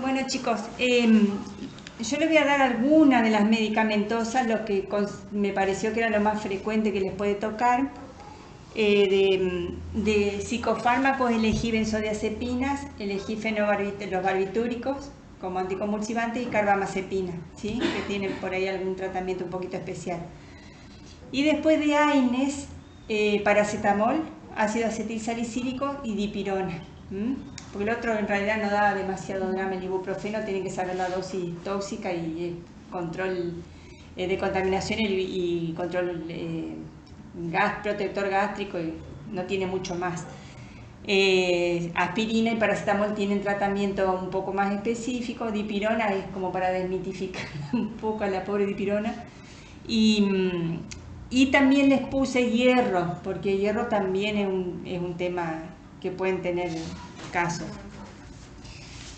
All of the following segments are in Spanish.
Bueno chicos, yo les voy a dar algunas de las medicamentosas, lo que me pareció que era lo más frecuente que les puede tocar. De psicofármacos elegí benzodiazepinas, elegí los barbitúricos como anticonvulsivante y carbamazepina, ¿sí? Que tienen por ahí algún tratamiento un poquito especial. Y después de AINES, paracetamol, ácido acetilsalicílico y dipirona. Porque el otro en realidad no da demasiado drama, el ibuprofeno tiene que saber la dosis tóxica y control de contaminación y control protector gástrico, y no tiene mucho más. Aspirina y paracetamol tienen tratamiento un poco más específico. Dipirona es como para desmitificar un poco a la pobre dipirona. Y también les puse hierro, porque hierro también es un tema que pueden tener casos.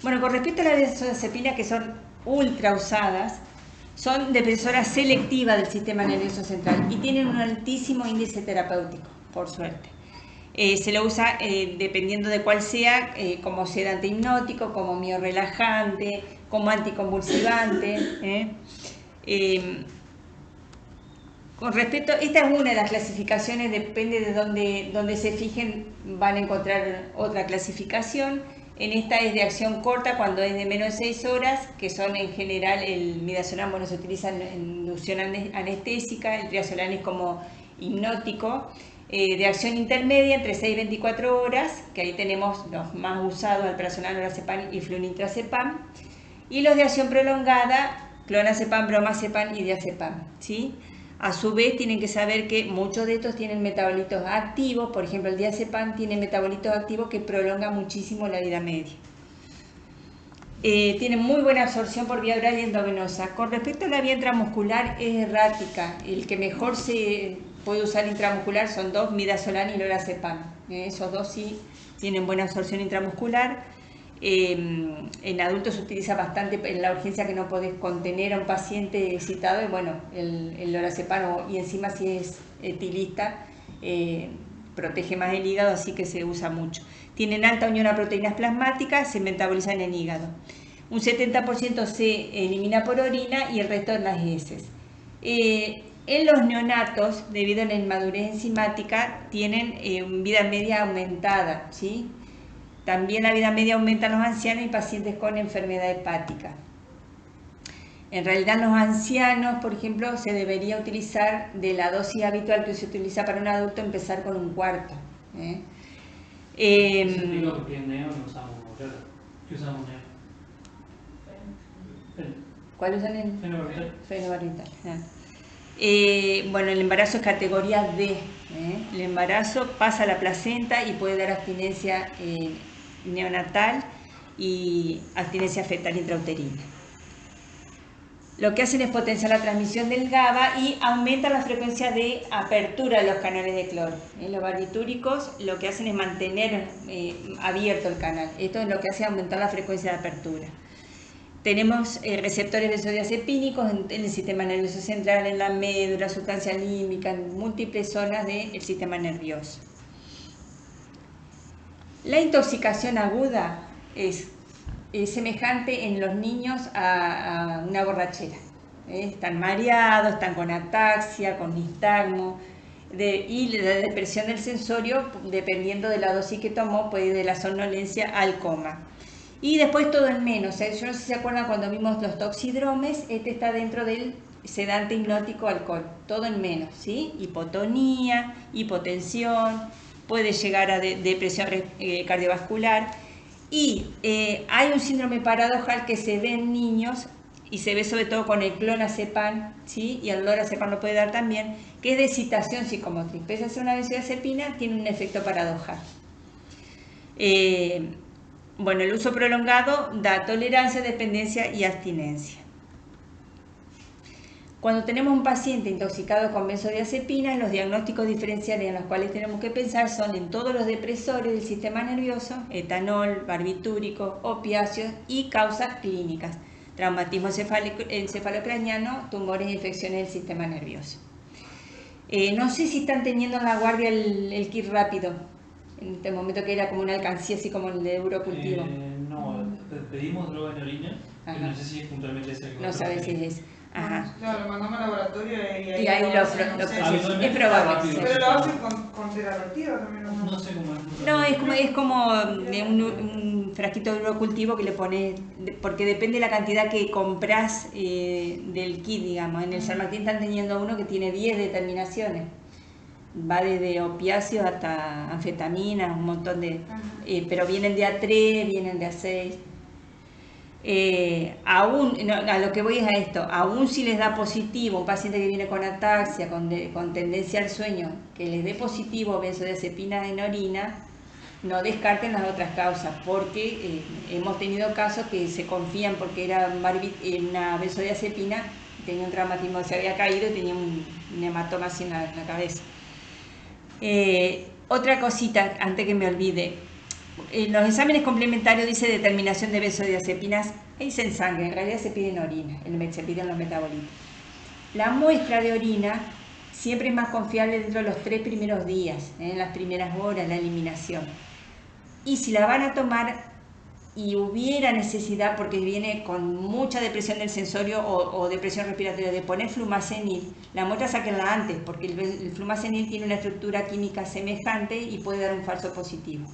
Bueno, con respecto a las benzodiazepinas, que son ultra usadas, son depresoras selectivas del sistema nervioso central y tienen un altísimo índice terapéutico, por suerte. Se lo usa dependiendo de cuál sea, como sedante hipnótico, como miorrelajante, como anticonvulsivante. Con respecto, esta es una de las clasificaciones, depende de dónde se fijen, van a encontrar otra clasificación. En esta es de acción corta, cuando es de menos de 6 horas, que son en general, el midazolam, bueno, se utiliza en inducción anestésica, el triazolam es como hipnótico. De acción intermedia, entre 6 y 24 horas, que ahí tenemos los más usados, alprazolam, lorazepam y flunitrazepam. Y los de acción prolongada, clonazepam, bromazepam y diazepam, ¿sí? A su vez, tienen que saber que muchos de estos tienen metabolitos activos. Por ejemplo, el diazepam tiene metabolitos activos que prolongan muchísimo la vida media. Tiene muy buena absorción por vía oral y endovenosa. Con respecto a la vía intramuscular, es errática. El que mejor se puede usar intramuscular son dos, midazolam y lorazepam. Esos dos sí tienen buena absorción intramuscular. En adultos se utiliza bastante en la urgencia, que no podés contener a un paciente excitado, y bueno, el lorazepam, y encima si es etilista, protege más el hígado, así que se usa mucho. Tienen alta unión a proteínas plasmáticas, se metabolizan en el hígado. Un 70% se elimina por orina y el resto en las heces. En los neonatos, debido a la inmadurez enzimática, tienen vida media aumentada, ¿sí? También la vida media aumenta en los ancianos y pacientes con enfermedad hepática. En realidad, en los ancianos, por ejemplo, se debería utilizar de la dosis habitual que se utiliza para un adulto, empezar con un cuarto. ¿Qué neo no usamos? ¿Qué usamos neo? ¿Cuál usan el? Fenobarbital. Bueno, el embarazo es categoría D. El embarazo pasa a la placenta y puede dar abstinencia neonatal y abstinencia fetal intrauterina. Lo que hacen es potenciar la transmisión del GABA y aumentar la frecuencia de apertura de los canales de cloro. Los barbitúricos lo que hacen es mantener abierto el canal. Esto es lo que hace aumentar la frecuencia de apertura. Tenemos receptores benzodiazepínicos en el sistema nervioso central, en la médula, sustancia límbica, en múltiples zonas del sistema nervioso. La intoxicación aguda es semejante en los niños a una borrachera. Están mareados, están con ataxia, con nistagmo, y la depresión del sensorio, dependiendo de la dosis que tomó, puede ir de la somnolencia al coma. Y después todo en menos. Yo no sé si se acuerdan cuando vimos los toxidromes, este está dentro del sedante hipnótico alcohol, todo en menos, ¿sí? Hipotonía, hipotensión, puede llegar a depresión cardiovascular. Y hay un síndrome paradojal que se ve en niños y se ve sobre todo con el clonazepam, ¿sí? Y el lorazepam lo puede dar también, que es de excitación psicomotriz. Pese a ser una benzodiazepina, tiene un efecto paradojal. Bueno, el uso prolongado da tolerancia, dependencia y abstinencia. Cuando tenemos un paciente intoxicado con benzodiazepinas, los diagnósticos diferenciales en los cuales tenemos que pensar son en todos los depresores del sistema nervioso, etanol, barbitúrico, opiáceos y causas clínicas, traumatismo encefalocraniano, tumores e infecciones del sistema nervioso. No sé si están teniendo en la guardia el kit rápido. en este momento que era como una alcancía así como el de Eurocultivo. No, pedimos droga en orina, Ajá. pero no sé si es puntualmente ese. No sabes si es. Ajá. Claro, lo mandamos al laboratorio y Y ahí lo hacen, no sé. procesamos. Es probable. Sí. Pero lo hacen con terapia también, ¿no? No sé cómo es. No, es como de un frasquito de Eurocultivo que le pones, porque depende de la cantidad que compras del kit, digamos. En el San Martín están teniendo uno que tiene 10 determinaciones. Va desde opiáceos hasta anfetaminas, un montón de... pero vienen de A3, vienen de A6. A lo que voy es a esto, aún si les da positivo, un paciente que viene con ataxia, con tendencia al sueño, que les dé positivo benzodiazepina en orina, no descarten las otras causas, porque hemos tenido casos que se confían porque era una benzodiazepina, tenía un traumatismo, se había caído y tenía un hematoma así en la cabeza. Otra cosita, antes que me olvide, en los exámenes complementarios dice determinación de benzodiazepinas, dice en sangre, en realidad se pide en orina, se piden los metabolitos. La muestra de orina siempre es más confiable dentro de los 3 primeros días, en las primeras horas, la eliminación. Y si la van a tomar y hubiera necesidad, porque viene con mucha depresión del sensorio o depresión respiratoria, de poner flumacenil, la muestra sáquenla antes, porque el flumacenil tiene una estructura química semejante y puede dar un falso positivo.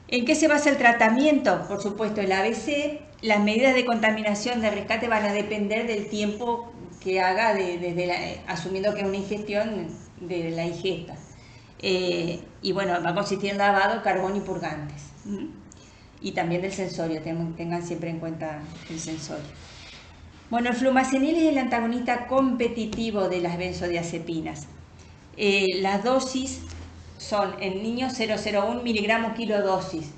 ¿En qué se basa el tratamiento? Por supuesto, el ABC, las medidas de contaminación de rescate van a depender del tiempo que haga, asumiendo que es una ingestión de la ingesta. Y bueno, va a consistir en lavado, carbón y purgantes. Y también del sensorio, tengan siempre en cuenta el sensorio. Bueno, el flumacenil es el antagonista competitivo de las benzodiazepinas. Las dosis son en niños 0,01 miligramos kilodosis.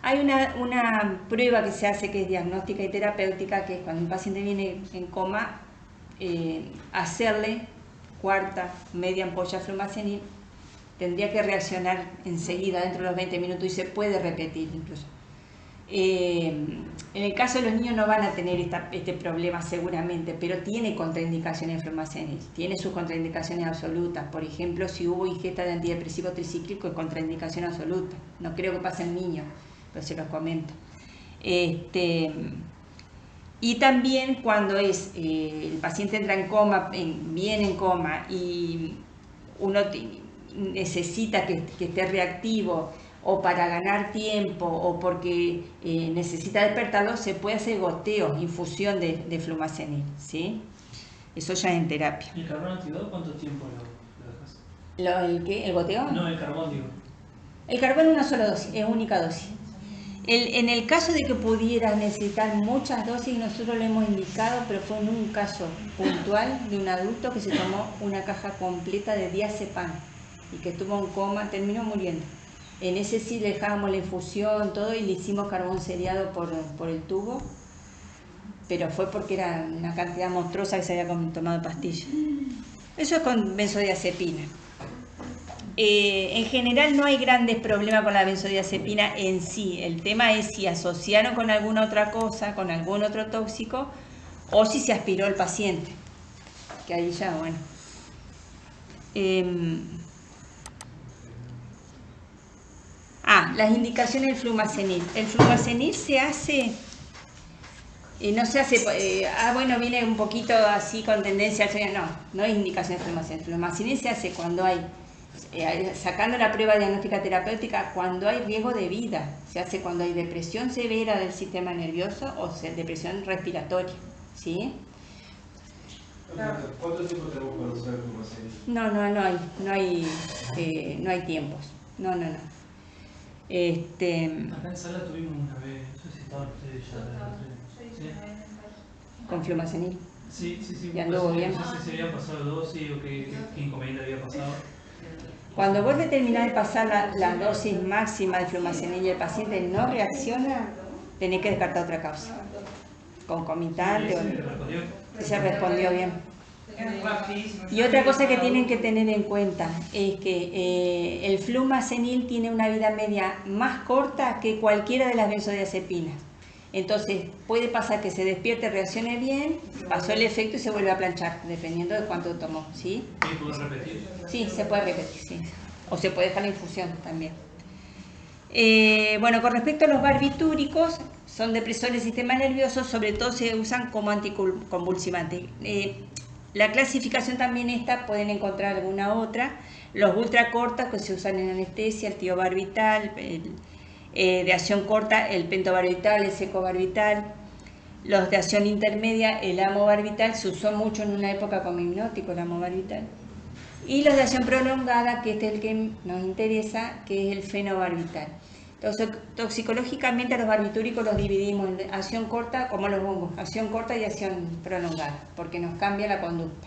Hay una prueba que se hace que es diagnóstica y terapéutica, que es cuando un paciente viene en coma, hacerle cuarta, media ampolla de flumacenil, tendría que reaccionar enseguida dentro de los 20 minutos y se puede repetir incluso. En el caso de los niños no van a tener este problema seguramente, pero tiene contraindicaciones el flumacenil, tiene sus contraindicaciones absolutas. Por ejemplo, si hubo ingesta de antidepresivo tricíclico es contraindicación absoluta. No creo que pase en niños, pero se los comento. Y también cuando el paciente entra en coma, viene en coma y uno necesita que esté reactivo, o para ganar tiempo, o porque necesita despertarlo, se puede hacer goteo, infusión de flumacenil, ¿sí? Eso ya es en terapia. ¿El carbón activado cuánto tiempo lo dejas? ¿El qué? ¿El goteo? No, el carbón, digo. El carbón es una sola dosis, es única dosis. En el caso de que pudiera necesitar muchas dosis, nosotros lo hemos indicado, pero fue en un caso puntual de un adulto que se tomó una caja completa de diazepam y que estuvo en coma, terminó muriendo. En ese sí le dejábamos la infusión, todo, y le hicimos carbón seriado por el tubo, pero fue porque era una cantidad monstruosa que se había tomado pastillas. Eso es con benzodiazepina. En general no hay grandes problemas con la benzodiazepina en sí. El tema es si asociaron con alguna otra cosa, con algún otro tóxico, o si se aspiró el paciente. Que ahí ya, bueno. Las indicaciones del flumacenil. El flumacenil se hace, no se hace, bueno, viene un poquito así con tendencia al sueño. No hay indicación de flumacenil. El flumacenil se hace cuando hay, sacando la prueba diagnóstica terapéutica, cuando hay riesgo de vida. Se hace cuando hay depresión severa del sistema nervioso o depresión respiratoria, ¿sí? ¿Cuánto tiempo tenemos para usar el flumacenil? No hay tiempos. No. Acá en sala tuvimos una vez, no sé si estaban ustedes ya. Con flumacenil. Sí. ¿Y anduvo bien? No sé si se había pasado dosis o qué inconveniente había pasado. Cuando vos determinás de pasar la dosis máxima de flumacenil y el paciente no reacciona, tenés que descartar otra causa. Concomitante. Se respondió bien. Y otra cosa que tienen que tener en cuenta es que el flumacenil tiene una vida media más corta que cualquiera de las benzodiazepinas. Entonces puede pasar que se despierte, reaccione bien, pasó el efecto y se vuelve a planchar, dependiendo de cuánto tomó, ¿sí? ¿Y puedo repetir? Sí, se puede repetir, sí. o se puede dejar la infusión también. Bueno, con respecto a los barbitúricos, son depresores del sistema nervioso, sobre todo se usan como anticonvulsivantes. La clasificación también esta, pueden encontrar alguna otra. Los ultracortas que se usan en anestesia, el tiobarbital, de acción corta, el pentobarbital, el secobarbital. Los de acción intermedia, el amobarbital, se usó mucho en una época como hipnótico, el amobarbital. Y los de acción prolongada, que este es el que nos interesa, que es el fenobarbital. Entonces, toxicológicamente a los barbitúricos los dividimos en acción corta, como los hongos, acción corta y acción prolongada, porque nos cambia la conducta.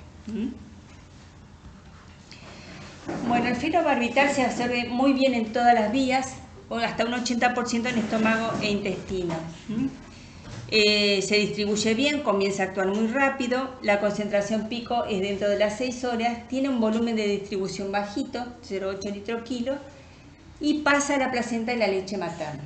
Bueno, el fenobarbital se absorbe muy bien en todas las vías, o hasta un 80% en estómago e intestino. Se distribuye bien, comienza a actuar muy rápido, la concentración pico es dentro de las 6 horas, tiene un volumen de distribución bajito, 0,8 litros kilo, y pasa a la placenta y la leche materna.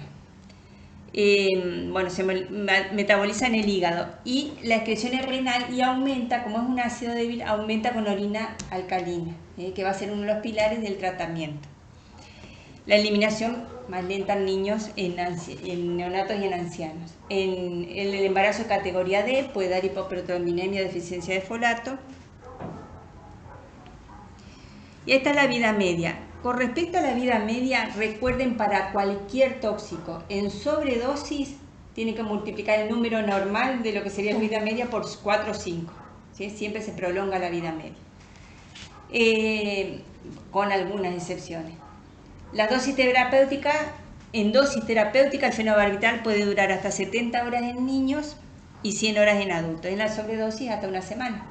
Bueno, se metaboliza en el hígado y la excreción es renal y aumenta, como es un ácido débil, aumenta con orina alcalina, que va a ser uno de los pilares del tratamiento. La eliminación más lenta en niños, en neonatos y en ancianos. En el embarazo de categoría D puede dar hipoproteinemia, deficiencia de folato. Y esta es la vida media. Con respecto a la vida media, recuerden, para cualquier tóxico en sobredosis, tiene que multiplicar el número normal de lo que sería la vida media por 4 o 5. ¿Sí? Siempre se prolonga la vida media. Con algunas excepciones. La dosis terapéutica, en dosis terapéutica el fenobarbital puede durar hasta 70 horas en niños y 100 horas en adultos. En la sobredosis hasta una semana.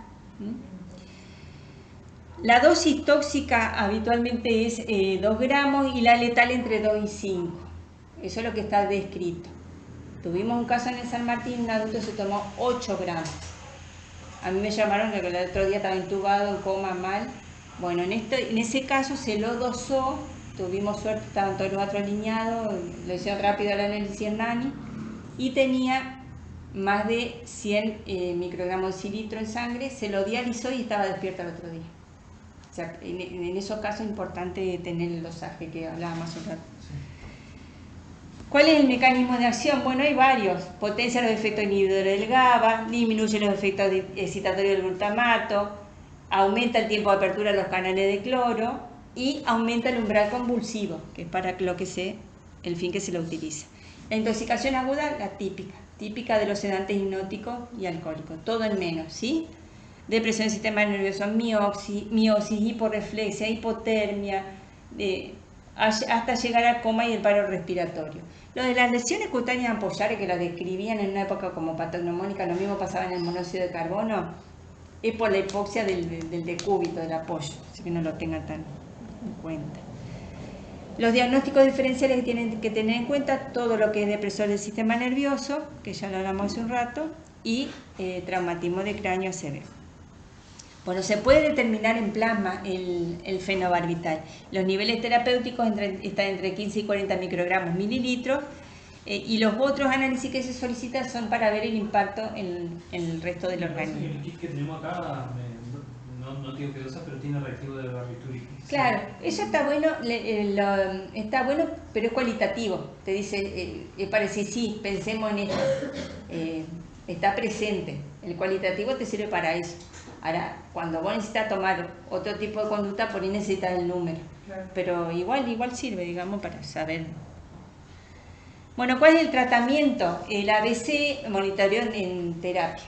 La dosis tóxica habitualmente es 2 gramos y la letal entre 2 y 5. Eso es lo que está descrito. Tuvimos un caso en el San Martín, un adulto se tomó 8 gramos. A mí me llamaron que el otro día estaba intubado, en coma, mal. Bueno, en ese caso se lo dosó. Tuvimos suerte, estaban todos los otros alineados, lo hicieron rápido el análisis en NANI y tenía más de 100 microgramos de cilitro en sangre, se lo dializó y estaba despierto el otro día. O sea, en esos casos es importante tener el dosaje que hablábamos hace un rato. ¿Cuál es el mecanismo de acción? Bueno, hay varios. Potencia los efectos inhibidores del GABA, disminuye los efectos excitatorios del glutamato, aumenta el tiempo de apertura de los canales de cloro, y aumenta el umbral convulsivo, que es para lo que el fin que se lo utiliza. La intoxicación aguda, la típica de los sedantes hipnóticos y alcohólicos, todo en menos, ¿sí? Depresión del sistema nervioso, miosis, hiporreflexia, hipotermia, hasta llegar al coma y el paro respiratorio. Lo de las lesiones cutáneas ampollares, que las describían en una época como patognomónica, lo mismo pasaba en el monóxido de carbono, es por la hipoxia del decúbito, del apoyo, así que no lo tengan tan en cuenta. Los diagnósticos diferenciales que tienen que tener en cuenta todo lo que es depresor del sistema nervioso, que ya lo hablamos hace un rato, y traumatismo de cráneo severo. Bueno, se puede determinar en plasma el fenobarbital. Los niveles terapéuticos están entre 15 y 40 microgramos mililitros, y los otros análisis que se solicitan son para ver el impacto en el resto del organismo. El kit que tenemos acá, no digo que dosa, pero tiene reactivo de barbitúrico. Claro, eso está bueno, pero es cualitativo. Te dice, parece, sí, pensemos en esto. Está presente. El cualitativo te sirve para eso. Ahora, cuando vos necesitas tomar otro tipo de conducta, por ahí necesitas el número. Claro. Pero igual sirve, digamos, para saber. Bueno, ¿cuál es el tratamiento? El ABC monitoreo en terapia.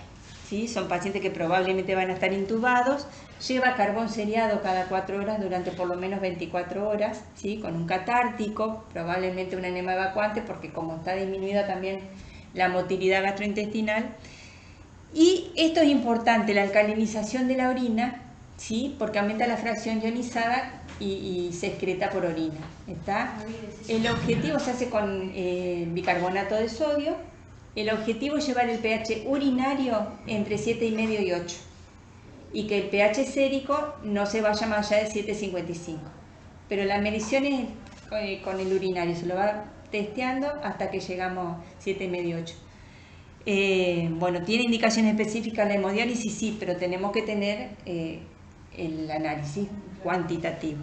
¿Sí? Son pacientes que probablemente van a estar intubados. Lleva carbón seriado cada 4 horas durante por lo menos 24 horas, ¿sí? Con un catártico, probablemente un enema evacuante, porque como está disminuida también la motilidad gastrointestinal. Y esto es importante, la alcalinización de la orina, ¿sí? Porque aumenta la fracción ionizada y se excreta por orina. ¿Está? El objetivo se hace con bicarbonato de sodio. El objetivo es llevar el pH urinario entre 7,5 y 8. Y que el pH sérico no se vaya más allá de 7,55. Pero la medición es con el urinario, se lo va testeando hasta que llegamos 7,5 y 8. Bueno, ¿tiene indicaciones específicas la hemodiálisis? Sí, pero tenemos que tener el análisis cuantitativo.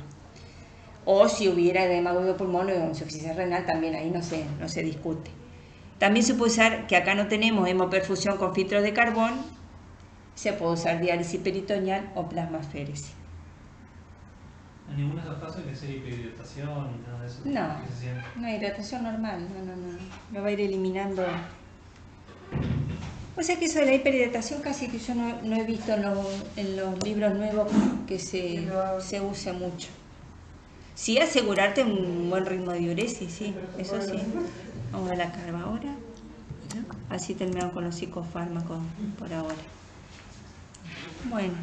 o si hubiera edema agudo de pulmón o insuficiencia renal, también ahí no se discute. También se puede usar, que acá no tenemos hemoperfusión con filtros de carbón, se puede usar diálisis peritoneal o plasmaféresis. ¿En ninguno de esos casos hay que hacer hiperhidratación ni nada de eso? No, hidratación normal, no. Lo va a ir eliminando. O sea que eso de la hiperhidratación casi que yo no he visto en los libros nuevos que se use mucho. Sí, asegurarte un buen ritmo de diuresis, sí, eso sí. Vamos a la carva ahora. Así terminamos con los psicofármacos por ahora. Bueno,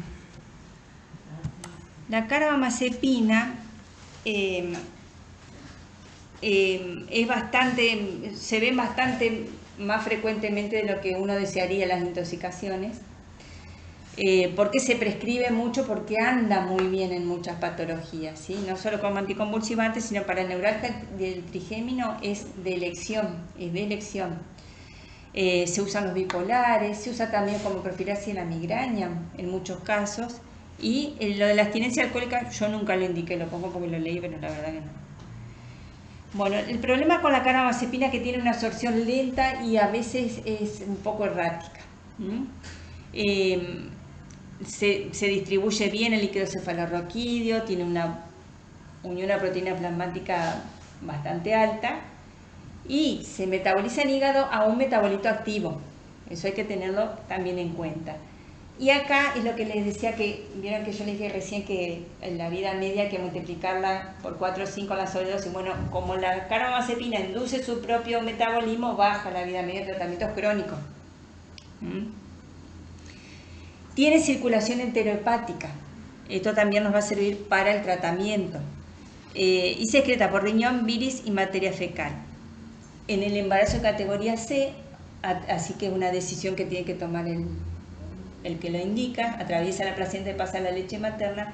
la carbamazepina es bastante, se ve bastante más frecuentemente de lo que uno desearía en las intoxicaciones. Porque se prescribe mucho, porque anda muy bien en muchas patologías, ¿sí? No solo como anticonvulsivante, sino para el neuralgia del trigémino es de elección, se usan los bipolares, se usa también como profilaxis en la migraña en muchos casos, y lo de la abstinencia alcohólica yo nunca lo indiqué, lo pongo porque lo leí, pero la verdad que no. Bueno, el problema con la carbamazepina es que tiene una absorción lenta y a veces es un poco errática. Se distribuye bien el líquido cefalorraquídeo, tiene una unión a proteína plasmática bastante alta y se metaboliza en hígado a un metabolito activo. Eso hay que tenerlo también en cuenta. Y acá es lo que les decía, que vieron que yo les dije recién que en la vida media hay que multiplicarla por 4 o 5 la sobredosis. Bueno, como la carbamazepina induce su propio metabolismo, baja la vida media de tratamientos crónicos. Tiene circulación enterohepática. Esto también nos va a servir para el tratamiento. Y se excreta por riñón, bilis y materia fecal. En el embarazo de categoría C, así que es una decisión que tiene que tomar el que lo indica, atraviesa la placenta y pasa a la leche materna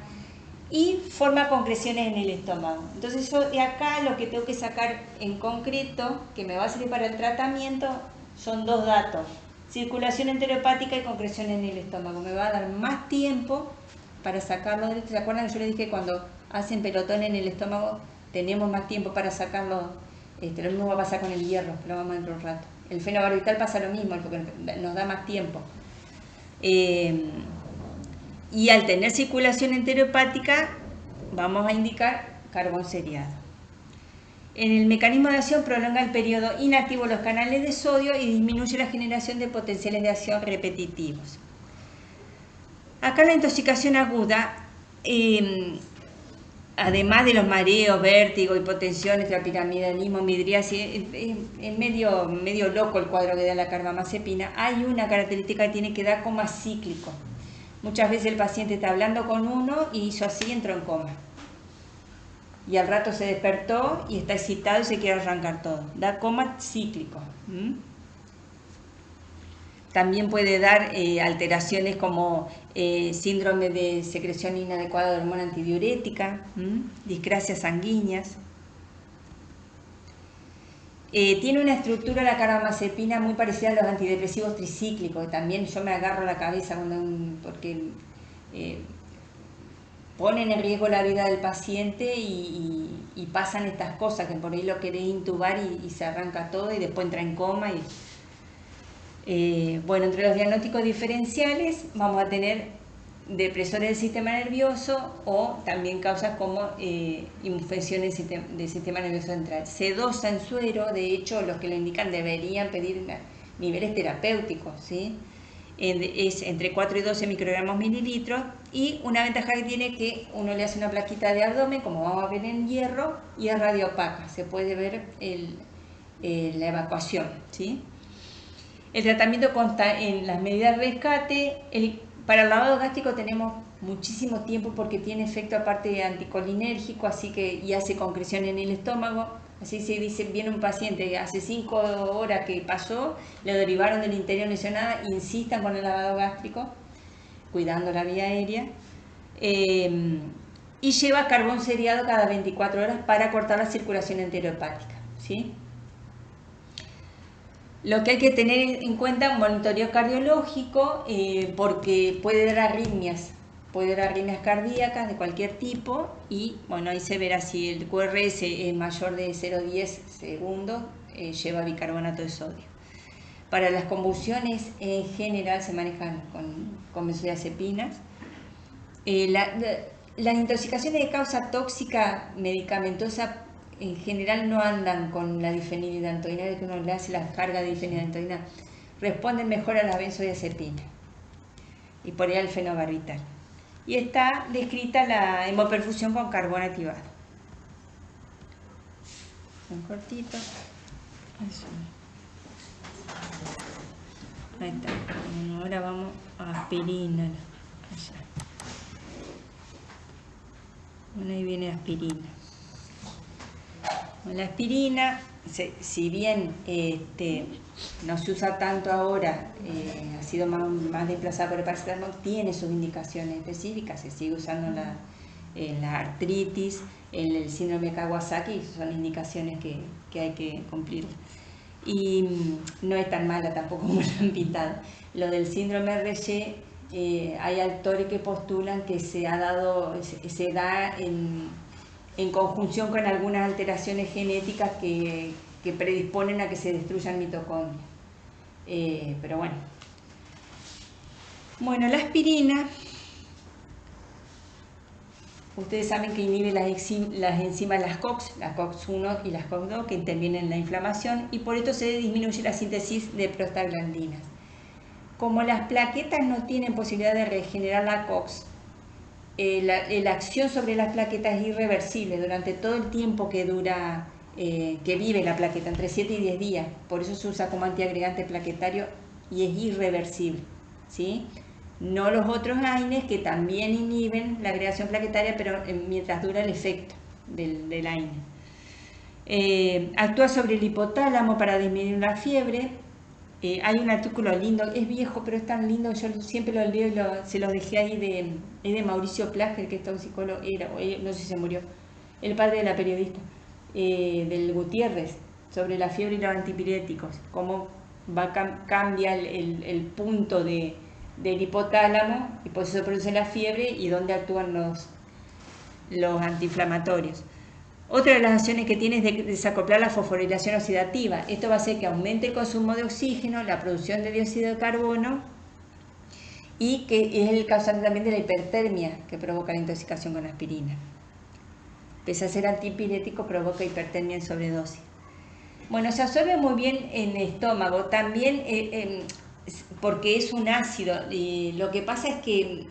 y forma concreciones en el estómago. Entonces yo de acá lo que tengo que sacar en concreto, que me va a servir para el tratamiento, son 2 datos: circulación enterohepática y concreción en el estómago. Me va a dar más tiempo para sacarlo. ¿Se acuerdan que yo les dije que cuando hacen pelotón en el estómago tenemos más tiempo para sacarlo? Lo mismo va a pasar con el hierro, lo vamos a ver dentro de un rato. El fenobarbital pasa lo mismo, porque nos da más tiempo. Y al tener circulación enterohepática vamos a indicar carbón seriado. En el mecanismo de acción prolonga el periodo inactivo de los canales de sodio y disminuye la generación de potenciales de acción repetitivos. Acá la intoxicación aguda, además de los mareos, vértigo, hipotensión, extrapiramidalismo, midriasis, es medio loco el cuadro que da la carbamazepina. Hay una característica que tiene, que da coma cíclico. Muchas veces el paciente está hablando con uno y hizo así y entró en coma. Y al rato se despertó y está excitado y se quiere arrancar todo. Da coma cíclico. También puede dar alteraciones como síndrome de secreción inadecuada de hormona antidiurética, discrasias sanguíneas. Tiene una estructura la carbamazepina muy parecida a los antidepresivos tricíclicos. También yo me agarro la cabeza porque ponen en riesgo la vida del paciente y pasan estas cosas, que por ahí lo querés intubar y se arranca todo y después entra en coma. Bueno, entre los diagnósticos diferenciales vamos a tener depresores del sistema nervioso o también causas como infecciones del sistema nervioso central. Se dosa en suero, de hecho los que lo indican deberían pedir niveles terapéuticos, ¿sí? Es entre 4 y 12 microgramos mililitros, y una ventaja que tiene, que uno le hace una plaquita de abdomen, como vamos a ver en hierro, y es radiopaca, se puede ver la evacuación, ¿sí? El tratamiento consta en las medidas de rescate. Para el lavado gástrico tenemos muchísimo tiempo porque tiene efecto aparte anticolinérgico, y hace concreción en el estómago. Así se dice, viene un paciente hace 5 horas que pasó, le derivaron del interior lesionada, insistan con el lavado gástrico, cuidando la vía aérea. Y lleva carbón seriado cada 24 horas para cortar la circulación enterohepática, ¿sí? Lo que hay que tener en cuenta, un monitoreo cardiológico, porque puede dar arritmias puede dar arritmias cardíacas de cualquier tipo y bueno, ahí se verá si el QRS es mayor de 0,10 segundos, lleva bicarbonato de sodio. Para las convulsiones en general se manejan con benzodiazepinas. Las intoxicaciones de causa tóxica medicamentosa en general no andan con la difenidilantoína, que uno le hace la carga de difenidilantoína, responden mejor a la benzodiazepina y por ahí al fenobarbital. Y está descrita la hemoperfusión con carbón activado. Un cortito. Ahí está. Bueno, ahora vamos a aspirina. Bueno, ahí viene aspirina. La aspirina, si bien no se usa tanto ahora, ha sido más desplazada por el paracetamol, tiene sus indicaciones específicas, se sigue usando en la artritis, en el síndrome de Kawasaki, son indicaciones que hay que cumplir. Y no es tan mala tampoco como lo han pintado. Lo del síndrome RG, hay autores que postulan que se da en conjunción con algunas alteraciones genéticas que predisponen a que se destruyan mitocondrias. Pero bueno. Bueno, la aspirina, ustedes saben que inhibe las enzimas, las COX-1 y las COX-2, que intervienen en la inflamación, y por esto se disminuye la síntesis de prostaglandinas. Como las plaquetas no tienen posibilidad de regenerar la COX, la acción sobre las plaquetas es irreversible durante todo el tiempo que dura, que vive la plaqueta, entre 7 y 10 días. Por eso se usa como antiagregante plaquetario y es irreversible, ¿sí? No los otros AINES que también inhiben la agregación plaquetaria, pero mientras dura el efecto del AINE. Actúa sobre el hipotálamo para disminuir la fiebre. Hay un artículo lindo, es viejo, pero es tan lindo, yo siempre lo leo y se lo dejé ahí, de Mauricio Plager, que es toxicólogo, no sé si se murió, el padre de la periodista, del Gutiérrez, sobre la fiebre y los antipiréticos, cómo cambia el punto del hipotálamo, y por eso se produce la fiebre, y dónde actúan los antiinflamatorios. Otra de las acciones que tiene es de desacoplar la fosforilación oxidativa. Esto va a hacer que aumente el consumo de oxígeno, la producción de dióxido de carbono, y que es el causante también de la hipertermia que provoca la intoxicación con aspirina. Pese a ser antipirético, provoca hipertermia en sobredosis. Bueno, se absorbe muy bien en el estómago, también porque es un ácido. Lo que pasa es que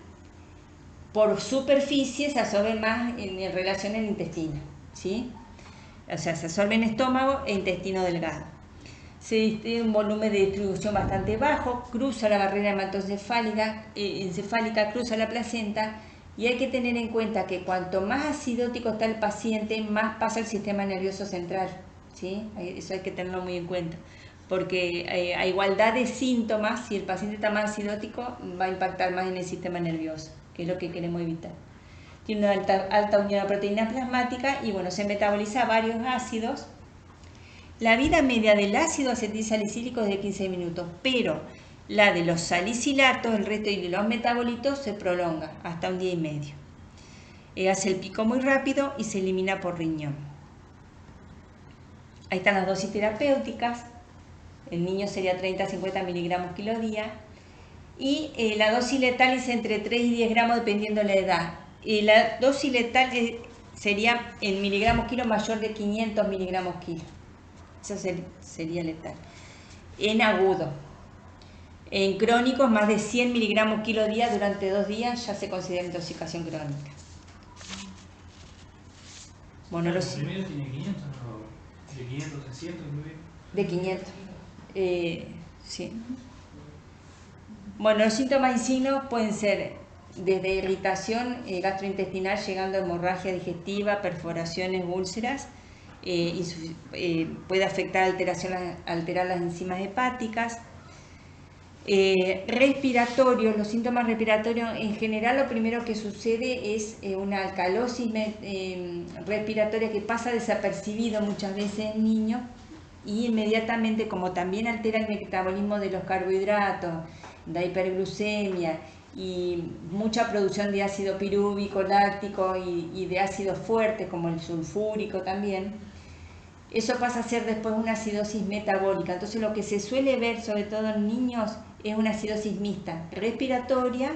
por superficie se absorbe más en relación al intestino, ¿sí? O sea, se absorbe en estómago e intestino delgado. Tiene un volumen de distribución bastante bajo, cruza la barrera hematoencefálica, cruza la placenta, y hay que tener en cuenta que cuanto más acidótico está el paciente, más pasa el sistema nervioso central, ¿sí? Eso hay que tenerlo muy en cuenta, porque a igualdad de síntomas, si el paciente está más acidótico, va a impactar más en el sistema nervioso, que es lo que queremos evitar. Tiene una alta unión a proteína plasmática y bueno, se metaboliza varios ácidos. La vida media del ácido acetilsalicílico es de 15 minutos, pero la de los salicilatos, el resto de los metabolitos, se prolonga hasta un día y medio. Hace el pico muy rápido y se elimina por riñón. Ahí están las dosis terapéuticas. El niño sería 30 a 50 miligramos kilo día. Y la dosis letal es entre 3 y 10 gramos dependiendo de la edad. La dosis letal sería en miligramos kilo mayor de 500 miligramos kilo. Eso sería letal. En agudo. En crónicos, más de 100 miligramos kilo día durante 2 días ya se considera intoxicación crónica. Bueno, los primeros tiene 500, ¿no? De 500 a 100, de 500. Sí. Bueno, los síntomas y signos pueden ser desde irritación gastrointestinal, llegando a hemorragia digestiva, perforaciones, úlceras, puede afectar alterar las enzimas hepáticas. Respiratorios, los síntomas respiratorios en general, lo primero que sucede es una alcalosis respiratoria que pasa desapercibido muchas veces en niños, y inmediatamente, como también altera el metabolismo de los carbohidratos, da hiperglucemia y mucha producción de ácido pirúvico, láctico y de ácidos fuertes como el sulfúrico también. Eso pasa a ser después una acidosis metabólica. Entonces lo que se suele ver, sobre todo en niños, es una acidosis mixta, respiratoria,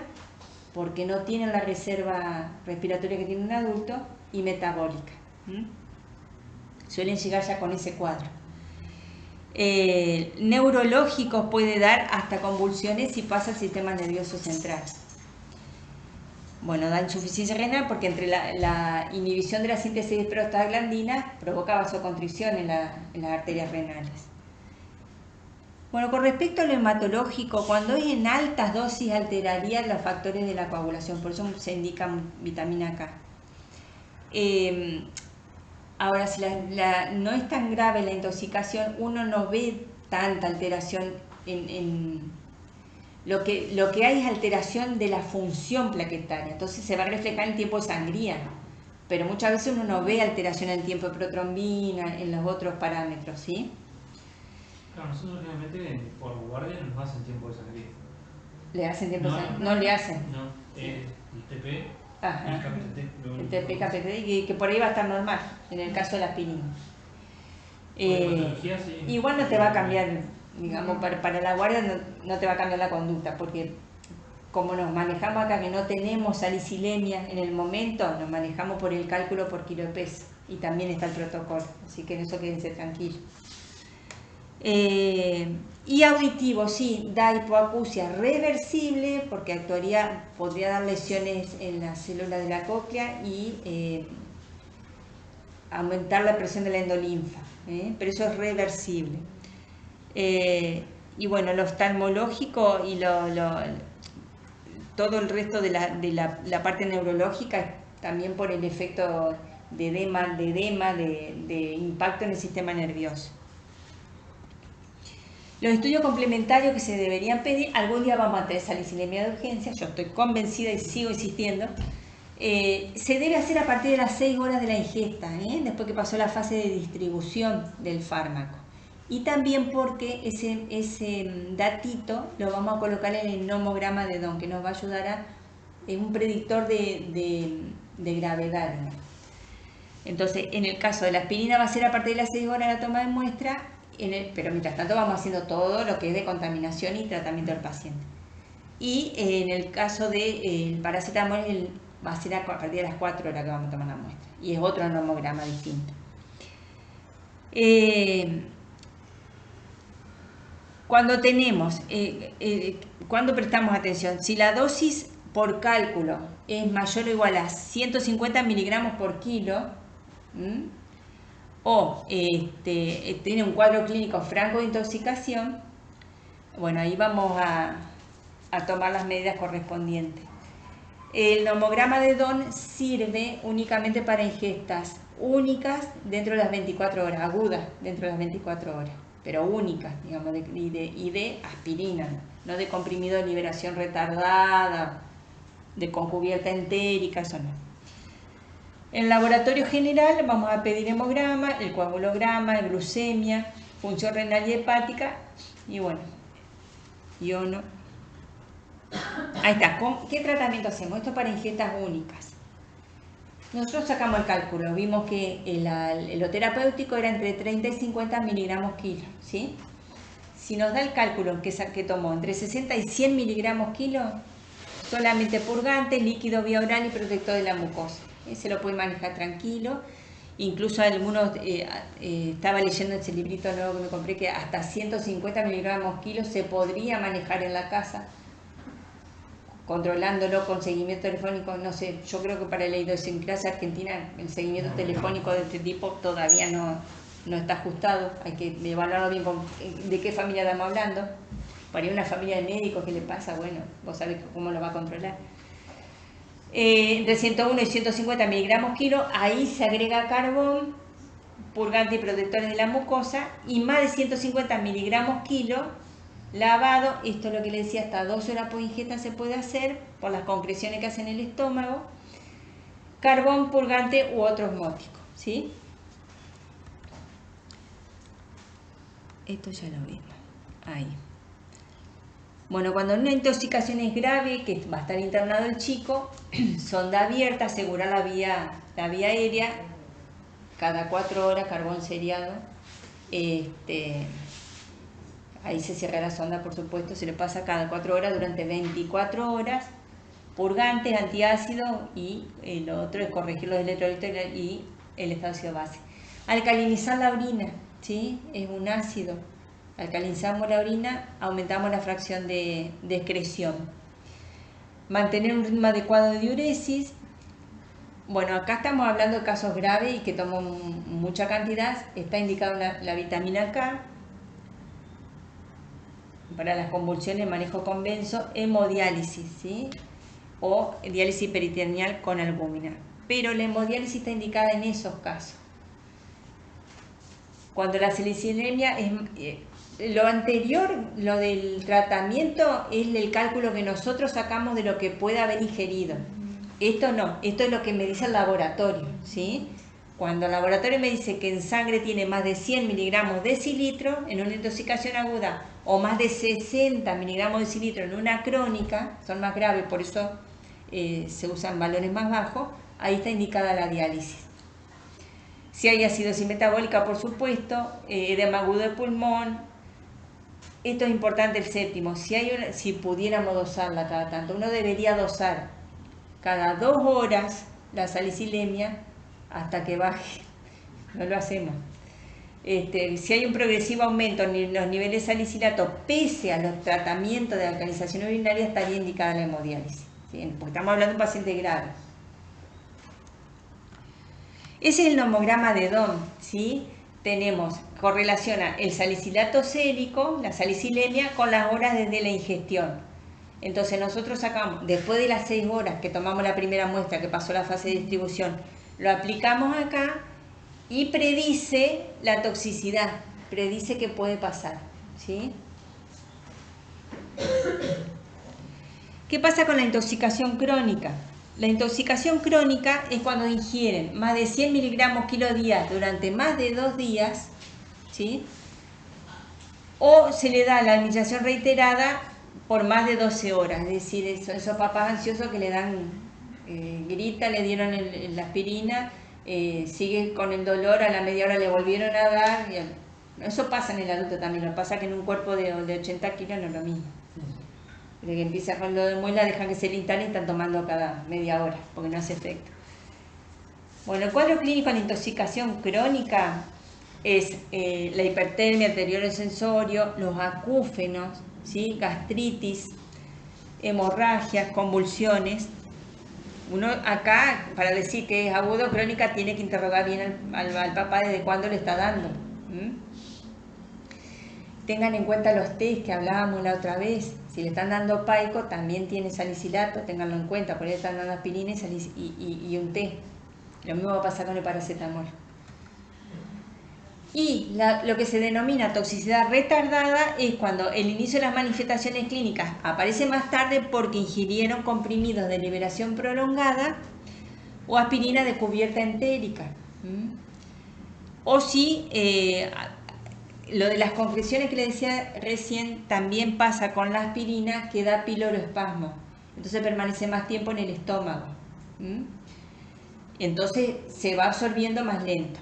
porque no tienen la reserva respiratoria que tiene un adulto, y metabólica. Suelen llegar ya con ese cuadro. Neurológicos puede dar hasta convulsiones si pasa al sistema nervioso central. Bueno, da insuficiencia renal porque entre la inhibición de la síntesis de prostaglandinas provoca vasoconstricción en las arterias renales. Bueno, con respecto a lo hematológico, cuando es en altas dosis alteraría los factores de la coagulación, por eso se indica vitamina K. Ahora, si no es tan grave la intoxicación, uno no ve tanta alteración lo que hay es alteración de la función plaquetaria, entonces se va a reflejar en tiempo de sangría, pero muchas veces uno no ve alteración en el tiempo de protrombina, en los otros parámetros, ¿sí? Claro, nosotros realmente por guardia nos hacen tiempo de sangría. ¿Le hacen tiempo de sangría? No le hacen. No, el TP, Ajá. el KPT. El TP, KPT, y que por ahí va a estar normal, en el caso de la aspirina. Sí. Igual no te va a cambiar, digamos, para la guardia no te va a cambiar la conducta, porque como nos manejamos acá, que no tenemos salicilemia en el momento, nos manejamos por el cálculo por kilo de peso, y también está el protocolo, así que en eso quédense tranquilos. Y auditivo, sí, da hipoacusia reversible, porque podría dar lesiones en las células de la cóclea y aumentar la presión de la endolinfa, pero eso es reversible. Y bueno, lo oftalmológico y todo el resto de la parte neurológica, también por el efecto de edema, de impacto en el sistema nervioso. Los estudios complementarios que se deberían pedir, algún día vamos a tener salicilemia de urgencia, yo estoy convencida y sigo insistiendo, se debe hacer a partir de las 6 horas de la ingesta, después que pasó la fase de distribución del fármaco. Y también porque ese datito lo vamos a colocar en el nomograma de Don, que nos va a ayudar es un predictor de gravedad, ¿no? Entonces, en el caso de la aspirina va a ser a partir de las 6 horas la toma de muestra, pero mientras tanto vamos haciendo todo lo que es de contaminación y tratamiento del paciente. Y en el caso del paracetamol va a ser a partir de las 4 horas que vamos a tomar la muestra. Y es otro nomograma distinto. Cuando cuando prestamos atención, si la dosis por cálculo es mayor o igual a 150 miligramos por kilo, o tiene un cuadro clínico franco de intoxicación, bueno, ahí vamos a tomar las medidas correspondientes. El nomograma de Don sirve únicamente para ingestas únicas dentro de las 24 horas, agudas dentro de las 24 horas, pero únicas, digamos, y de aspirina, no de comprimido de liberación retardada, de concubierta entérica, eso no. En laboratorio general vamos a pedir hemograma, el coagulograma, el glucemia, función renal y hepática, y bueno, iono. Ahí está. ¿Qué tratamiento hacemos? Esto para ingestas únicas. Nosotros sacamos el cálculo, vimos que lo terapéutico era entre 30 y 50 miligramos kilo, ¿sí? Si nos da el cálculo que tomó entre 60 y 100 miligramos kilo, solamente purgante, líquido vía oral y protector de la mucosa. Se lo puede manejar tranquilo. Incluso algunos, estaba leyendo ese librito nuevo que me compré, que hasta 150 miligramos kilo se podría manejar en la casa, controlándolo con seguimiento telefónico. No sé, yo creo que para la idiosincrasia argentina el seguimiento telefónico de este tipo todavía no está ajustado. Hay que evaluarlo bien de qué familia estamos hablando. Para una familia de médicos, ¿qué le pasa? Bueno, vos sabés cómo lo va a controlar. Entre 101 y 150 miligramos kilo, ahí se agrega carbón, purgante y protectores de la mucosa, y más de 150 miligramos kilo, lavado. Esto es lo que le decía, hasta 2 horas por ingesta se puede hacer por las concreciones que hace en el estómago, carbón, purgante u otro osmótico, ¿sí? Esto ya lo vimos, ahí. Bueno, cuando una intoxicación es grave, que va a estar internado el chico, sonda abierta, asegurar la vía aérea, cada 4 horas, carbón seriado. Ahí se cierra la sonda, por supuesto, se le pasa cada 4 horas durante 24 horas, purgantes, antiácidos, y lo otro es corregir los electrolitos y el estado base. Alcalinizar la orina, ¿sí? Es un ácido. Alcalinizamos la orina, aumentamos la fracción de excreción. Mantener un ritmo adecuado de diuresis. Bueno, acá estamos hablando de casos graves y que toman mucha cantidad. Está indicado la vitamina K para las convulsiones, manejo con benzo, hemodiálisis, ¿sí? O diálisis peritoneal con albúmina. Pero la hemodiálisis está indicada en esos casos. Cuando la salicilemia es... lo anterior, lo del tratamiento, es el cálculo que nosotros sacamos de lo que puede haber ingerido. Esto no, esto es lo que me dice el laboratorio, ¿sí? Cuando el laboratorio me dice que en sangre tiene más de 100 miligramos decilitro en una intoxicación aguda o más de 60 miligramos decilitro en una crónica, son más graves, por eso se usan valores más bajos, ahí está indicada la diálisis. Si hay acidosis metabólica, por supuesto, edema agudo de pulmón. Esto es importante, el séptimo, si pudiéramos dosarla cada tanto, uno debería dosar cada 2 horas la salicilemia hasta que baje, no lo hacemos. Si hay un progresivo aumento en los niveles de salicilato pese a los tratamientos de alcalinización urinaria, estaría indicada la hemodiálisis, ¿sí? Porque estamos hablando de un paciente grave. Ese es el nomograma de Dohm, ¿sí? Correlaciona el salicilato sérico, la salicilemia, con las horas desde la ingestión. Entonces nosotros sacamos, después de las 6 horas que tomamos la primera muestra, que pasó la fase de distribución, lo aplicamos acá y predice la toxicidad, predice qué puede pasar, ¿sí? ¿Qué pasa con la intoxicación crónica? La intoxicación crónica es cuando ingieren más de 100 miligramos kilo día durante más de 2 días, ¿sí? O se le da la administración reiterada por más de 12 horas, es decir, esos papás ansiosos que le dan grita, le dieron la aspirina, sigue con el dolor, a la media hora le volvieron a dar, eso pasa en el adulto también, lo que pasa que en un cuerpo de 80 kilos no es lo mismo. De que empieza con lo de muela, dejan que se le instale y están tomando cada media hora, porque no hace efecto. Bueno, el cuadro clínico de la intoxicación crónica es la hipertermia, deterioro sensorio, los acúfenos, ¿sí? Gastritis, hemorragias, convulsiones. Uno acá, para decir que es agudo o crónica, tiene que interrogar bien al papá desde cuándo le está dando. Tengan en cuenta los test que hablábamos la otra vez. Si le están dando paico, también tiene salicilato, ténganlo en cuenta, por ahí están dando aspirina y un té. Lo mismo va a pasar con el paracetamol. Y lo que se denomina toxicidad retardada es cuando el inicio de las manifestaciones clínicas aparece más tarde porque ingirieron comprimidos de liberación prolongada o aspirina de cubierta entérica. O si lo de las concreciones que le decía recién también pasa con la aspirina, que da piloroespasmo. Entonces permanece más tiempo en el estómago. Entonces se va absorbiendo más lento.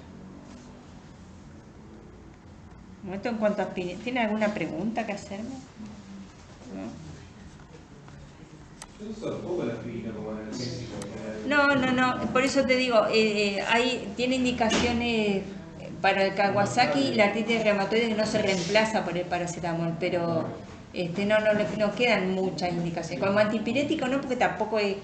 Esto en cuanto a aspirina. ¿Tiene alguna pregunta que hacerme? Yo uso poco la aspirina como analgésico. No. Por eso te digo, tiene indicaciones para el Kawasaki, la artritis reumatoide, que no se reemplaza por el paracetamol, pero no quedan muchas indicaciones. Como antipirético no, porque tampoco es...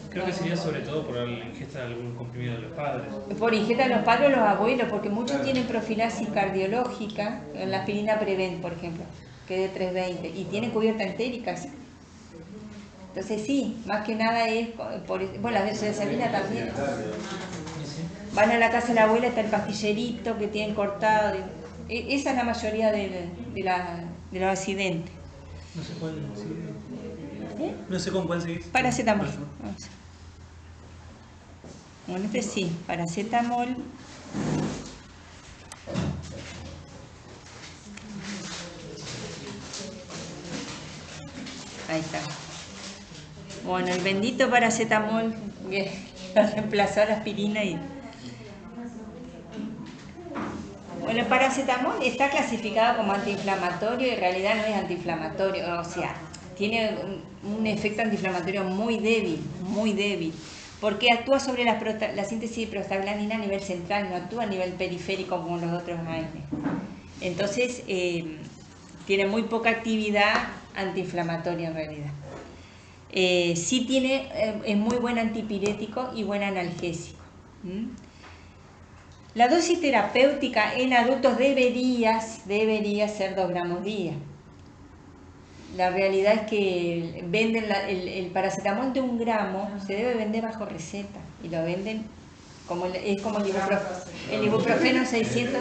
Creo que sería sobre todo por la ingesta de algún comprimido de los padres. Por ingesta de los padres o los abuelos, porque muchos tienen profilaxis cardiológica, en la aspirina Prevent, por ejemplo, que es de 320, y tiene cubierta entérica. Entonces sí, más que nada es bueno, las benzodiazepina también. Van a la casa de la abuela, está el pastillerito que tienen cortado. Esa es la mayoría de los accidentes. No sé cuál seguir. No sé con cuál seguir. Paracetamol. Bueno, sí, paracetamol. Ahí está. Bueno, el bendito paracetamol que reemplazó a la aspirina y... Bueno, el paracetamol está clasificado como antiinflamatorio y en realidad no es antiinflamatorio, o sea, tiene un efecto antiinflamatorio muy débil, porque actúa sobre la síntesis de prostaglandina a nivel central, no actúa a nivel periférico como los otros AINE. Entonces, tiene muy poca actividad antiinflamatoria en realidad. Sí es muy buen antipirético y buen analgésico. La dosis terapéutica en adultos debería ser 2 gramos día. La realidad es que venden el paracetamol de 1 gramo, se debe vender bajo receta y lo venden como el ibuprofeno 600.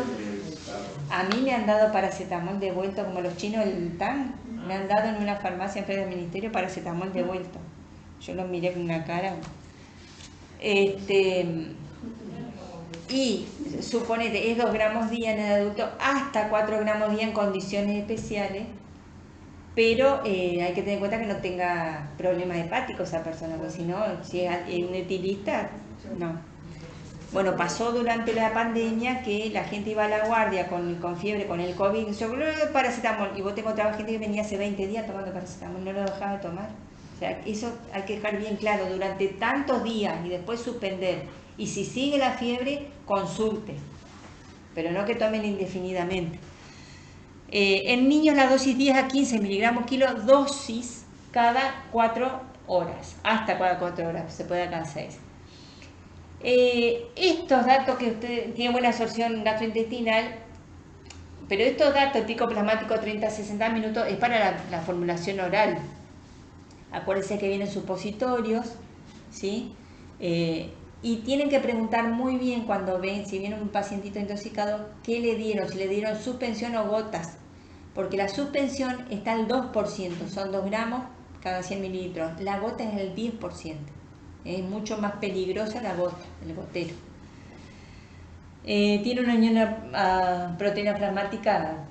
A mí me han dado paracetamol devuelto como los chinos, el TAN, me han dado en una farmacia en del ministerio paracetamol devuelto. Yo lo miré con una cara. Y suponete, es 2 gramos día en el adulto, hasta 4 gramos día en condiciones especiales, pero hay que tener en cuenta que no tenga problemas hepáticos esa persona, porque si no, si es un etilista, no. Bueno, pasó durante la pandemia que la gente iba a la guardia con fiebre, con el COVID, yo paracetamol, y vos te encontrabas gente que venía hace 20 días tomando paracetamol, no lo dejaba de tomar. O sea, eso hay que dejar bien claro, durante tantos días y después suspender. Y si sigue la fiebre, consulte, pero no que tomen indefinidamente. En niños la dosis 10 a 15 miligramos kilo, dosis cada 4 horas, hasta cada 4 horas, se puede cada 6. Estos datos que usted tiene buena absorción gastrointestinal, pero estos datos, el pico plasmático 30 a 60 minutos, es para la formulación oral. Acuérdense que vienen supositorios, ¿sí? Y tienen que preguntar muy bien cuando ven, si viene un pacientito intoxicado, qué le dieron, si le dieron suspensión o gotas, porque la suspensión está al 2%, son 2 gramos cada 100 mililitros, la gota es el 10%, es mucho más peligrosa la gota, el gotero. Tiene una unión a proteína plasmática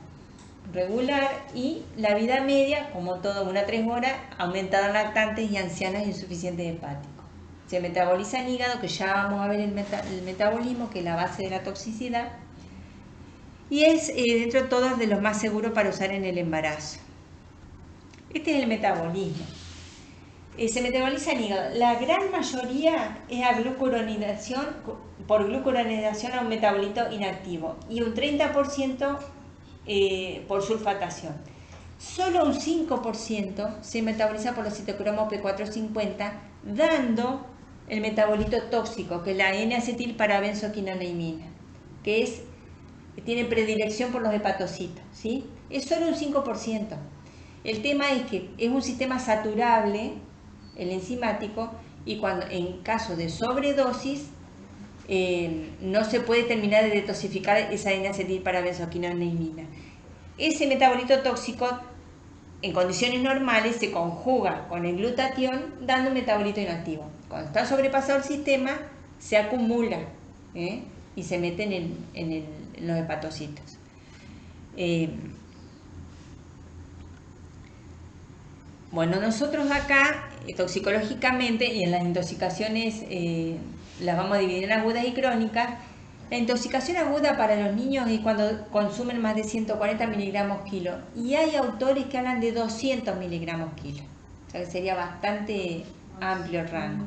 regular y la vida media, como todo, 1 a 3 horas, aumentada en lactantes y ancianas insuficientes hepáticos. Se metaboliza en hígado, que ya vamos a ver el metabolismo, que es la base de la toxicidad, y es dentro de todos de los más seguros para usar en el embarazo. Este es el metabolismo. Se metaboliza en hígado. La gran mayoría es por glucuronidación a un metabolito inactivo y un 30% por sulfatación. Solo un 5% se metaboliza por los citocromo P450, dando el metabolito tóxico, que es la N-acetilparabenzoquinoamina, que tiene predilección por los hepatocitos, ¿sí? Es solo un 5%. El tema es que es un sistema saturable, el enzimático, y en caso de sobredosis, no se puede terminar de detoxificar esa N-acetilparabenzoquinoamina. Ese metabolito tóxico, en condiciones normales, se conjuga con el glutatión, dando un metabolito inactivo. Cuando está sobrepasado el sistema, se acumula y se mete en los hepatocitos. Bueno, nosotros acá, toxicológicamente, y en las intoxicaciones las vamos a dividir en agudas y crónicas. La intoxicación aguda para los niños es cuando consumen más de 140 miligramos kilo. Y hay autores que hablan de 200 miligramos kilo. O sea que sería bastante amplio el rango.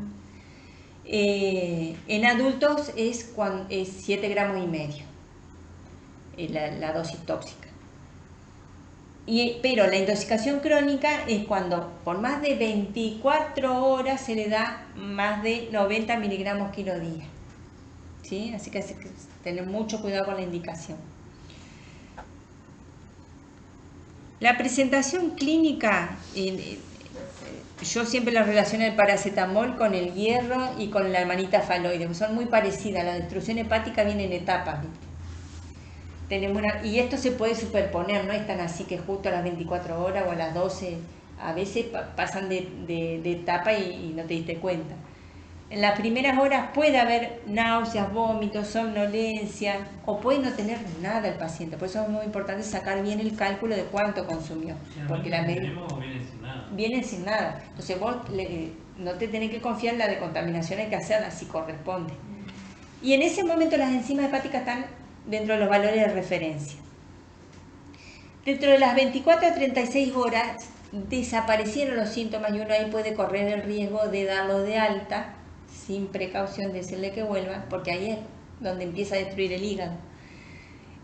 En adultos es 7 gramos y medio la dosis tóxica. Pero la intoxicación crónica es cuando por más de 24 horas se le da más de 90 miligramos kilo día. ¿Sí? Así que hay que tener mucho cuidado con la indicación. La presentación clínica, yo siempre la relaciono el paracetamol con el hierro y con la manita faloide, son muy parecidas. La destrucción hepática viene en etapas, ¿viste? Y esto se puede superponer, no es tan así que justo a las 24 horas o a las 12, a veces pasan de etapa y no te diste cuenta. En las primeras horas puede haber náuseas, vómitos, somnolencia o puede no tener nada el paciente. Por eso es muy importante sacar bien el cálculo de cuánto consumió. Porque la vienen sin nada. Vienen sin nada. Entonces vos no te tenés que confiar en la decontaminación, hay que hacerla si corresponde. Y en ese momento las enzimas hepáticas están dentro de los valores de referencia. Dentro de las 24 a 36 horas desaparecieron los síntomas y uno ahí puede correr el riesgo de darlo de alta sin precaución, decirle que vuelva, porque ahí es donde empieza a destruir el hígado.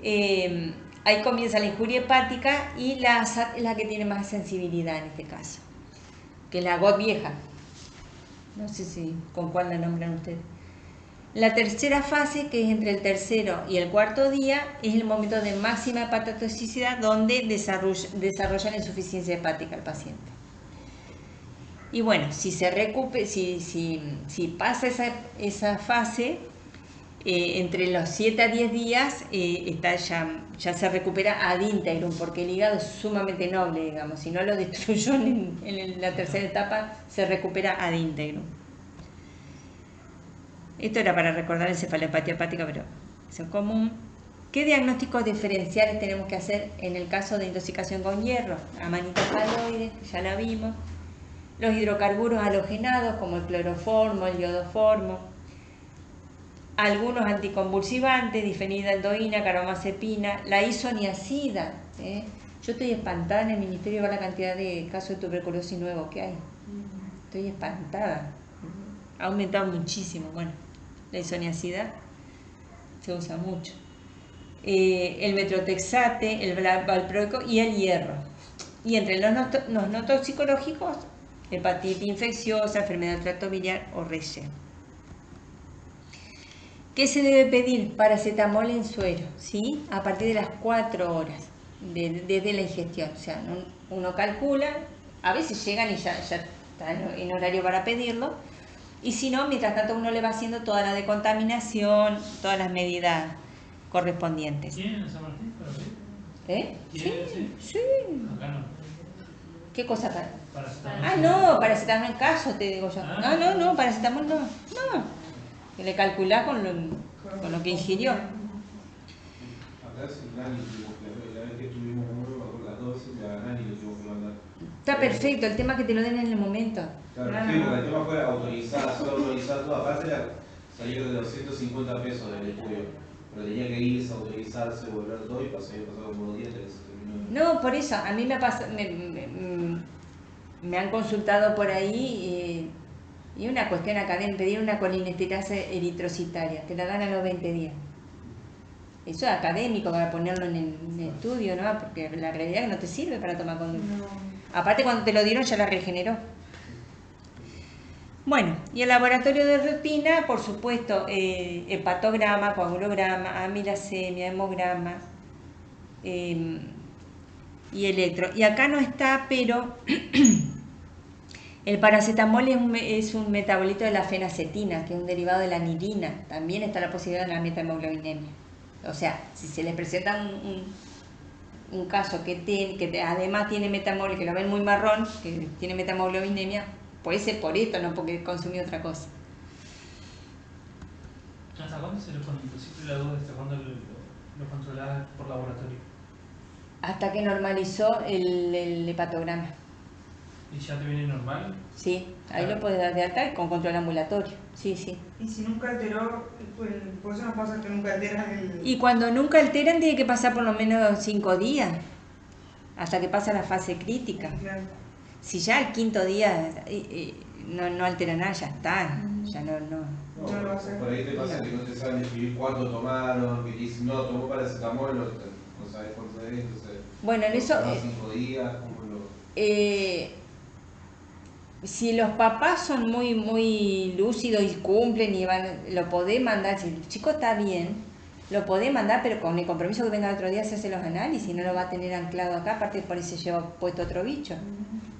Ahí comienza la injuria hepática y la ASAT es la que tiene más sensibilidad en este caso, que es la GOT vieja. No sé si con cuál la nombran ustedes. La tercera fase, que es entre el tercero y el cuarto día, es el momento de máxima hepatotoxicidad donde desarrolla la insuficiencia hepática el paciente. Y bueno, si pasa esa fase, entre los 7 a 10 días ya se recupera ad integrum, porque el hígado es sumamente noble, digamos. Si no lo destruyó en la tercera etapa, se recupera ad integrum. Esto era para recordar encefalopatía hepática, pero es común. ¿Qué diagnósticos diferenciales tenemos que hacer en el caso de intoxicación con hierro? Amanita paloide, ya la vimos. Los hidrocarburos halogenados como el cloroformo, el iodoformo. Algunos anticonvulsivantes, difenilaldoína, carbamazepina, la isoniazida. Yo estoy espantada en el ministerio con la cantidad de casos de tuberculosis nuevos que hay. Estoy espantada. Ha aumentado muchísimo. Bueno, la isoniazida se usa mucho. El metrotexate, el valproico y el hierro. Y entre los no toxicológicos, hepatitis infecciosa, enfermedad del tracto biliar o relleno. ¿Qué se debe pedir? Paracetamol en suero, ¿sí? A partir de las 4 horas desde la ingestión. O sea, uno calcula, a veces llegan y ya está en horario para pedirlo. Y si no, mientras tanto uno le va haciendo toda la decontaminación, todas las medidas correspondientes. ¿Tienen en San Martín? Sí. Acá no. ¿Qué cosa acá? Paracetamol. No, paracetamol en caso, te digo yo. No, paracetamol no. Que le calculás con lo que ingirió. Acá es el Nani, la vez que estuvimos uno, las 12, la Nani lo tuvo que mandar. Está perfecto, el tema es que te lo den en el momento. Claro, sí, porque el tema fue autorizar, solo autorizar todo. Aparte salir de los 150 pesos del estudio. Pero tenía que irse, autorizarse, volver todo y pasó como 2 días hasta que se terminó. No, por eso, a mí me han consultado por ahí y una cuestión académica, pedir una colinesterasa eritrocitaria, te la dan a los 20 días. Eso es académico para ponerlo en el estudio, ¿no? Porque la realidad es que no te sirve para tomar conducta. No. Aparte cuando te lo dieron ya la regeneró. Bueno, y el laboratorio de rutina, por supuesto, hepatograma, coagulograma, amilasemia, hemograma y electro. Y acá no está, pero el paracetamol es un metabolito de la fenacetina, que es un derivado de la anilina. También está la posibilidad de la metahemoglobinemia. O sea, si se les presenta un caso que además tiene metamol, que lo ven muy marrón, que tiene metahemoglobinemia, puede ser por esto, no porque consumió otra cosa. ¿Hasta cuándo se lo ponen? Siempre la duda, ¿hasta cuándo lo controlaba por laboratorio? Hasta que normalizó el hepatograma. ¿Y ya te viene normal? Sí, ahí lo puedes dar de alta con control ambulatorio. Sí. Y si nunca alteró, pues por eso no pasa que nunca alteran el... Y cuando nunca alteran tiene que pasar por lo menos 5 días, hasta que pasa la fase crítica. Claro. Si ya al 5.º día no altera nada, ya está. Ya no. No lo va a hacer. Por ahí te pasa que no te saben describir cuánto tomaron, que dicen, no, tomó paracetamol, no sabes cuánto es, entonces... Bueno, en eso... 5 días, ¿cómo si los papás son muy lúcidos y cumplen y lo podés mandar, si el chico está bien, lo podés mandar, pero con el compromiso que venga el otro día se hace los análisis, no lo va a tener anclado acá, aparte por eso se lleva puesto otro bicho.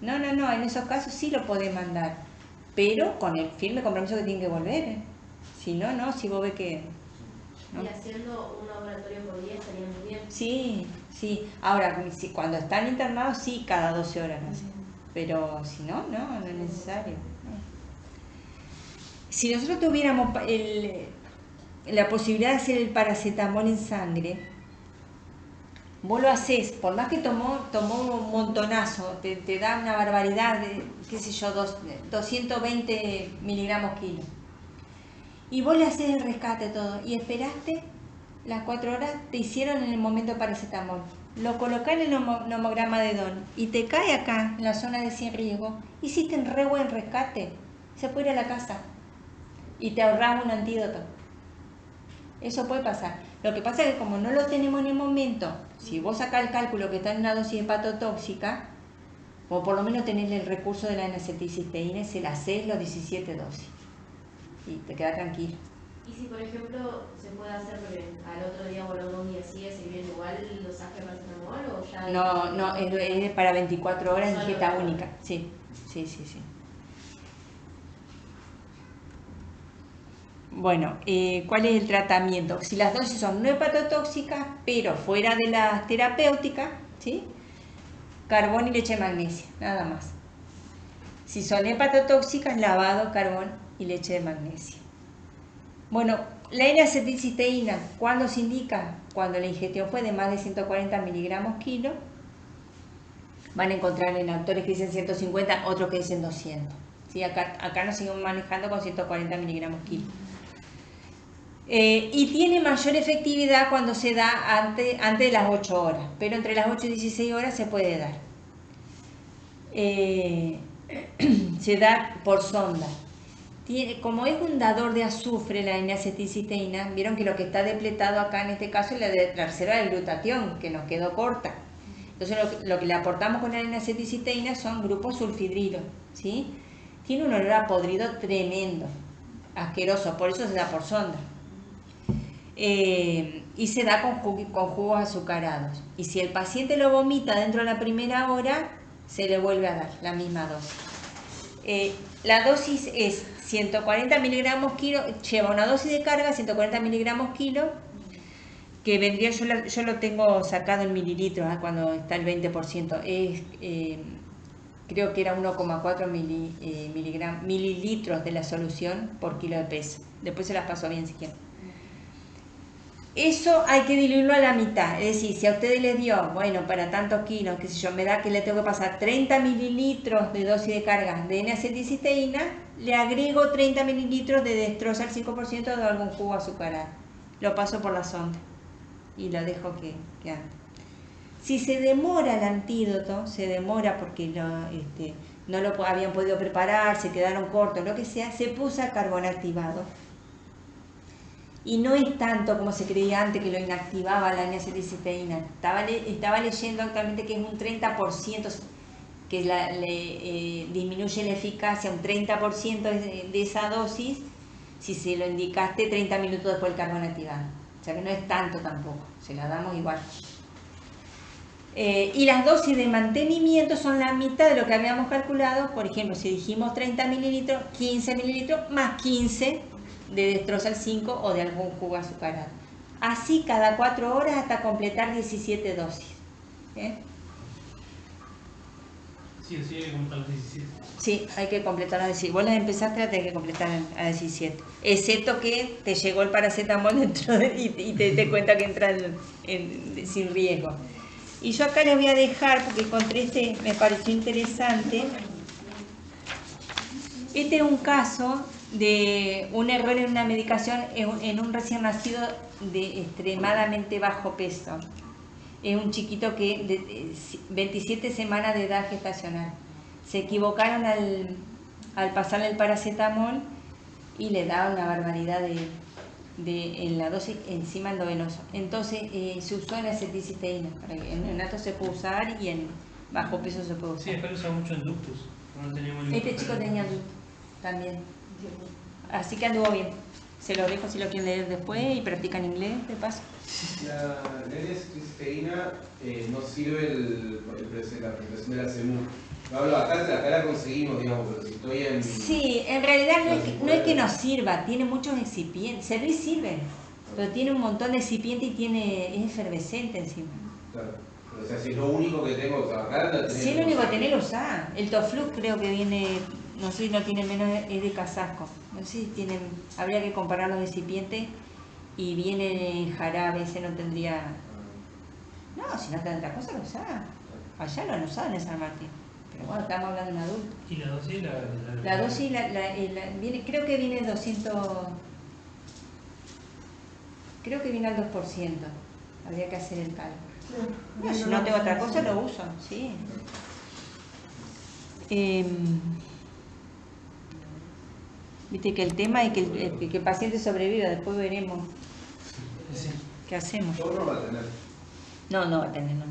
No, en esos casos sí lo podés mandar, pero con el firme compromiso que tiene que volver. Si no, si vos ves que... ¿no? Y haciendo un laboratorio por día estaría muy bien. Sí. Ahora, cuando están internados, sí, cada 12 horas, no sé. Pero si no es necesario. Si nosotros tuviéramos la posibilidad de hacer el paracetamol en sangre, vos lo hacés, por más que tomó un montonazo, te da una barbaridad de, qué sé yo, 220 miligramos kilo. Y vos le hacés el rescate todo y esperaste las 4 horas, te hicieron en el momento paracetamol. Lo colocás en el nomograma de Don y te cae acá, en la zona de sin riesgo, hiciste un re buen rescate, se puede ir a la casa y te ahorrás un antídoto. Eso puede pasar. Lo que pasa es que como no lo tenemos en el momento, si vos sacás el cálculo que está en una dosis hepatotóxica, o por lo menos tenés el recurso de la N-acetilcisteína, se la hacés los 17 dosis y te queda tranquilo. Y si por ejemplo se puede hacer porque al otro día volvemos y sigue sirviendo igual los saque paracetamol o ya... No, es para 24 horas Solo ingesta para- única. Sí. Bueno, ¿cuál es el tratamiento? Si las dosis son no hepatotóxicas, pero fuera de las terapéuticas, ¿sí? Carbón y leche de magnesia, nada más. Si son hepatotóxicas, lavado, carbón y leche de magnesia. Bueno, la N-acetilcisteína, ¿cuándo se indica? Cuando la ingestión fue de más de 140 miligramos kilo. Van a encontrar en autores que dicen 150, otros que dicen 200. ¿Sí? Acá nos seguimos manejando con 140 miligramos kilo. Y tiene mayor efectividad cuando se da antes de las 8 horas, pero entre las 8 y 16 horas se puede dar. Se da por sonda. Como es un dador de azufre la N-acetilcisteína, vieron que lo que está depletado acá en este caso es la reserva del glutatión, que nos quedó corta. Entonces lo que le aportamos con la N-acetilcisteína son grupos sulfidrilos, ¿sí? Tiene un olor a podrido tremendo, asqueroso, por eso se da por sonda. Y se da con jugos azucarados. Y si el paciente lo vomita dentro de la primera hora, se le vuelve a dar la misma dosis. La dosis es 140 miligramos kilo, lleva una dosis de carga, 140 miligramos kilo, que vendría, yo lo tengo sacado en mililitros, cuando está el 20%, creo que era 1,4 mililitros de la solución por kilo de peso. Después se las paso bien si quieren. Eso hay que diluirlo a la mitad, es decir, si a ustedes les dio, bueno, para tantos kilos, qué sé yo, me da que le tengo que pasar 30 mililitros de dosis de carga de N-acetilcisteína, le agrego 30 mililitros de destroza al 5% de algún jugo azucarado. Lo paso por la sonda y lo dejo que ande. Si se demora el antídoto, se demora porque no lo habían podido preparar, se quedaron cortos, lo que sea, se puso carbón activado. Y no es tanto como se creía antes que lo inactivaba la N-acetilcisteína. Estaba leyendo actualmente que es un 30%, que disminuye la eficacia, un 30% de esa dosis, si se lo indicaste 30 minutos después del carbón activado. O sea que no es tanto tampoco, se la damos igual. Y las dosis de mantenimiento son la mitad de lo que habíamos calculado. Por ejemplo, si dijimos 30 mililitros, 15 mililitros más 15 de destroza al 5 o de algún jugo azucarado. Así cada 4 horas hasta completar 17 dosis. Sí, hay que completar las 17. Sí, hay que completar las 17. Vos las empezaste, las tenés que completar a 17. Excepto que te llegó el paracetamol dentro y te diste cuenta que entra sin riesgo. Y yo acá les voy a dejar, porque encontré me pareció interesante. Este es un caso de un error en una medicación en un recién nacido de extremadamente bajo peso. Es un chiquito que de 27 semanas de edad gestacional. Se equivocaron al pasarle el paracetamol y le da una barbaridad en la dosis encima endovenoso. Entonces se usó en acetilcisteína. En neonato se puede usar y en bajo peso se puede usar. Sí, acá lo usaba mucho en ductus. No teníamos ningún Este chico tenía ductus también. Así que anduvo bien. Se lo dejo si lo quieren leer después y practican inglés, de paso. La N-acetilcisteína no sirve la presentación de la CEMU. No hablo, acá la conseguimos, digamos, pero si estoy en... Sí, en realidad no es que nos sirva, tiene muchos excipientes. Servir sirve, pero tiene un montón de excipientes y es efervescente encima. Claro. O sea, si es lo único que tengo, o sea, acá la tenés. Si es lo único que tenés, lo usá. El Toflux creo que viene no sé si no tienen menos, es de Casasco. No sé si tienen, habría que comparar los recipientes y viene en jarabe, ese no tendría... No, si no tendrá cosa lo usaba. Allá lo han usado en San Martín. Pero bueno, estamos hablando de un adulto. ¿Y la dosis? La dosis viene, creo que viene 200... Creo que viene al 2%. Habría que hacer el cálculo. No, si no tengo otra cosa lo uso, sí. Viste que el tema es que el paciente sobreviva, después veremos Sí. qué hacemos. Yo no va a tener. No va a tener, no.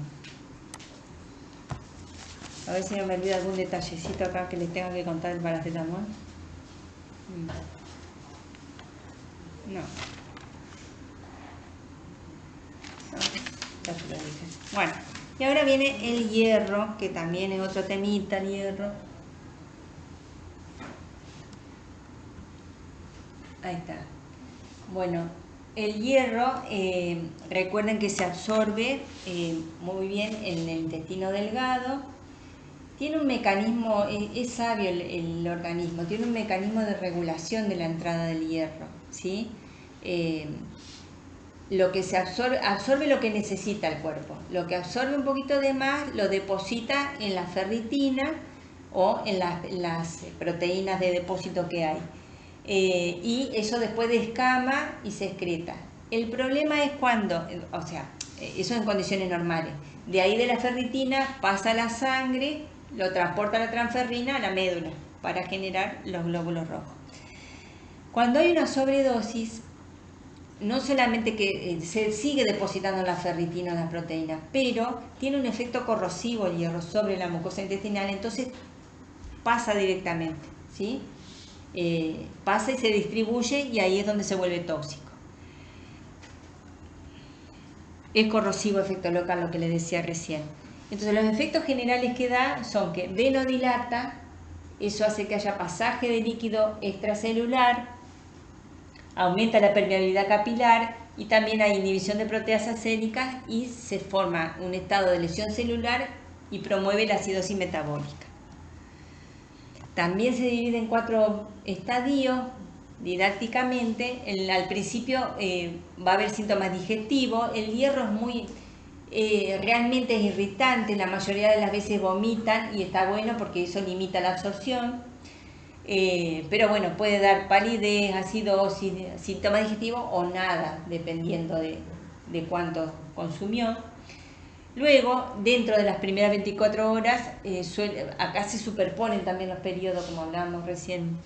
A ver si no me olvido algún detallecito acá que les tenga que contar el paracetamol. No. Ya te lo dije. Bueno, y ahora viene el hierro, que también es otro temita, el hierro. Ahí está. Bueno, el hierro, recuerden que se absorbe muy bien en el intestino delgado. Tiene un mecanismo, es sabio el organismo, tiene un mecanismo de regulación de la entrada del hierro, ¿sí? Lo que se absorbe lo que necesita el cuerpo. Lo que absorbe un poquito de más lo deposita en la ferritina o en las proteínas de depósito que hay. Y eso después descama y se excreta. El problema es cuando, o sea, eso en condiciones normales. De ahí de la ferritina pasa a la sangre, lo transporta la transferrina a la médula para generar los glóbulos rojos. Cuando hay una sobredosis, no solamente que se sigue depositando la ferritina en las proteínas, pero tiene un efecto corrosivo el hierro sobre la mucosa intestinal, entonces pasa directamente, ¿sí? Pasa y se distribuye y ahí es donde se vuelve tóxico. Es corrosivo, efecto local, lo que les decía recién. Entonces los efectos generales que da son que venodilata, eso hace que haya pasaje de líquido extracelular, aumenta la permeabilidad capilar y también hay inhibición de proteasas séricas y se forma un estado de lesión celular y promueve la acidosis metabólica. También se divide en 4 estadios didácticamente. Al principio va a haber síntomas digestivos. El hierro es muy, realmente es irritante, la mayoría de las veces vomitan y está bueno porque eso limita la absorción. Pero bueno, puede dar palidez, acidosis, síntomas digestivos o nada, dependiendo de cuánto consumió. Luego, dentro de las primeras 24 horas, acá se superponen también los periodos, como hablábamos recién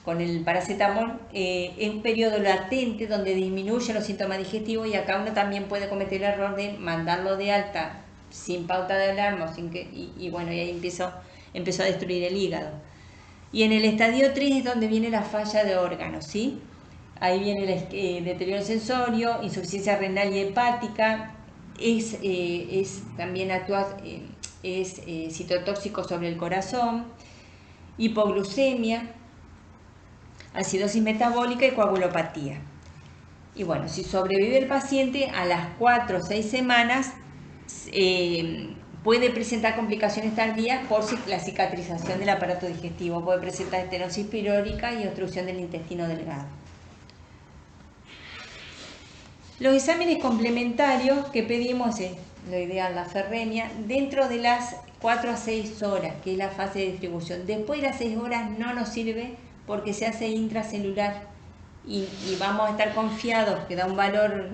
con el paracetamol, es un periodo latente donde disminuyen los síntomas digestivos y acá uno también puede cometer el error de mandarlo de alta sin pauta de alarma, y bueno, y ahí empezó a destruir el hígado. Y en el estadio 3 es donde viene la falla de órganos, ¿sí? Ahí viene el deterioro sensorio, insuficiencia renal y hepática, también actúa, citotóxico sobre el corazón, hipoglucemia, acidosis metabólica y coagulopatía. Y bueno, si sobrevive el paciente, a las 4 o 6 semanas puede presentar complicaciones tardías por la cicatrización del aparato digestivo, puede presentar estenosis pirórica y obstrucción del intestino delgado. Los exámenes complementarios que pedimos es, lo ideal, la ferremia, dentro de las 4 a 6 horas, que es la fase de distribución. Después de las 6 horas no nos sirve porque se hace intracelular y vamos a estar confiados que da un valor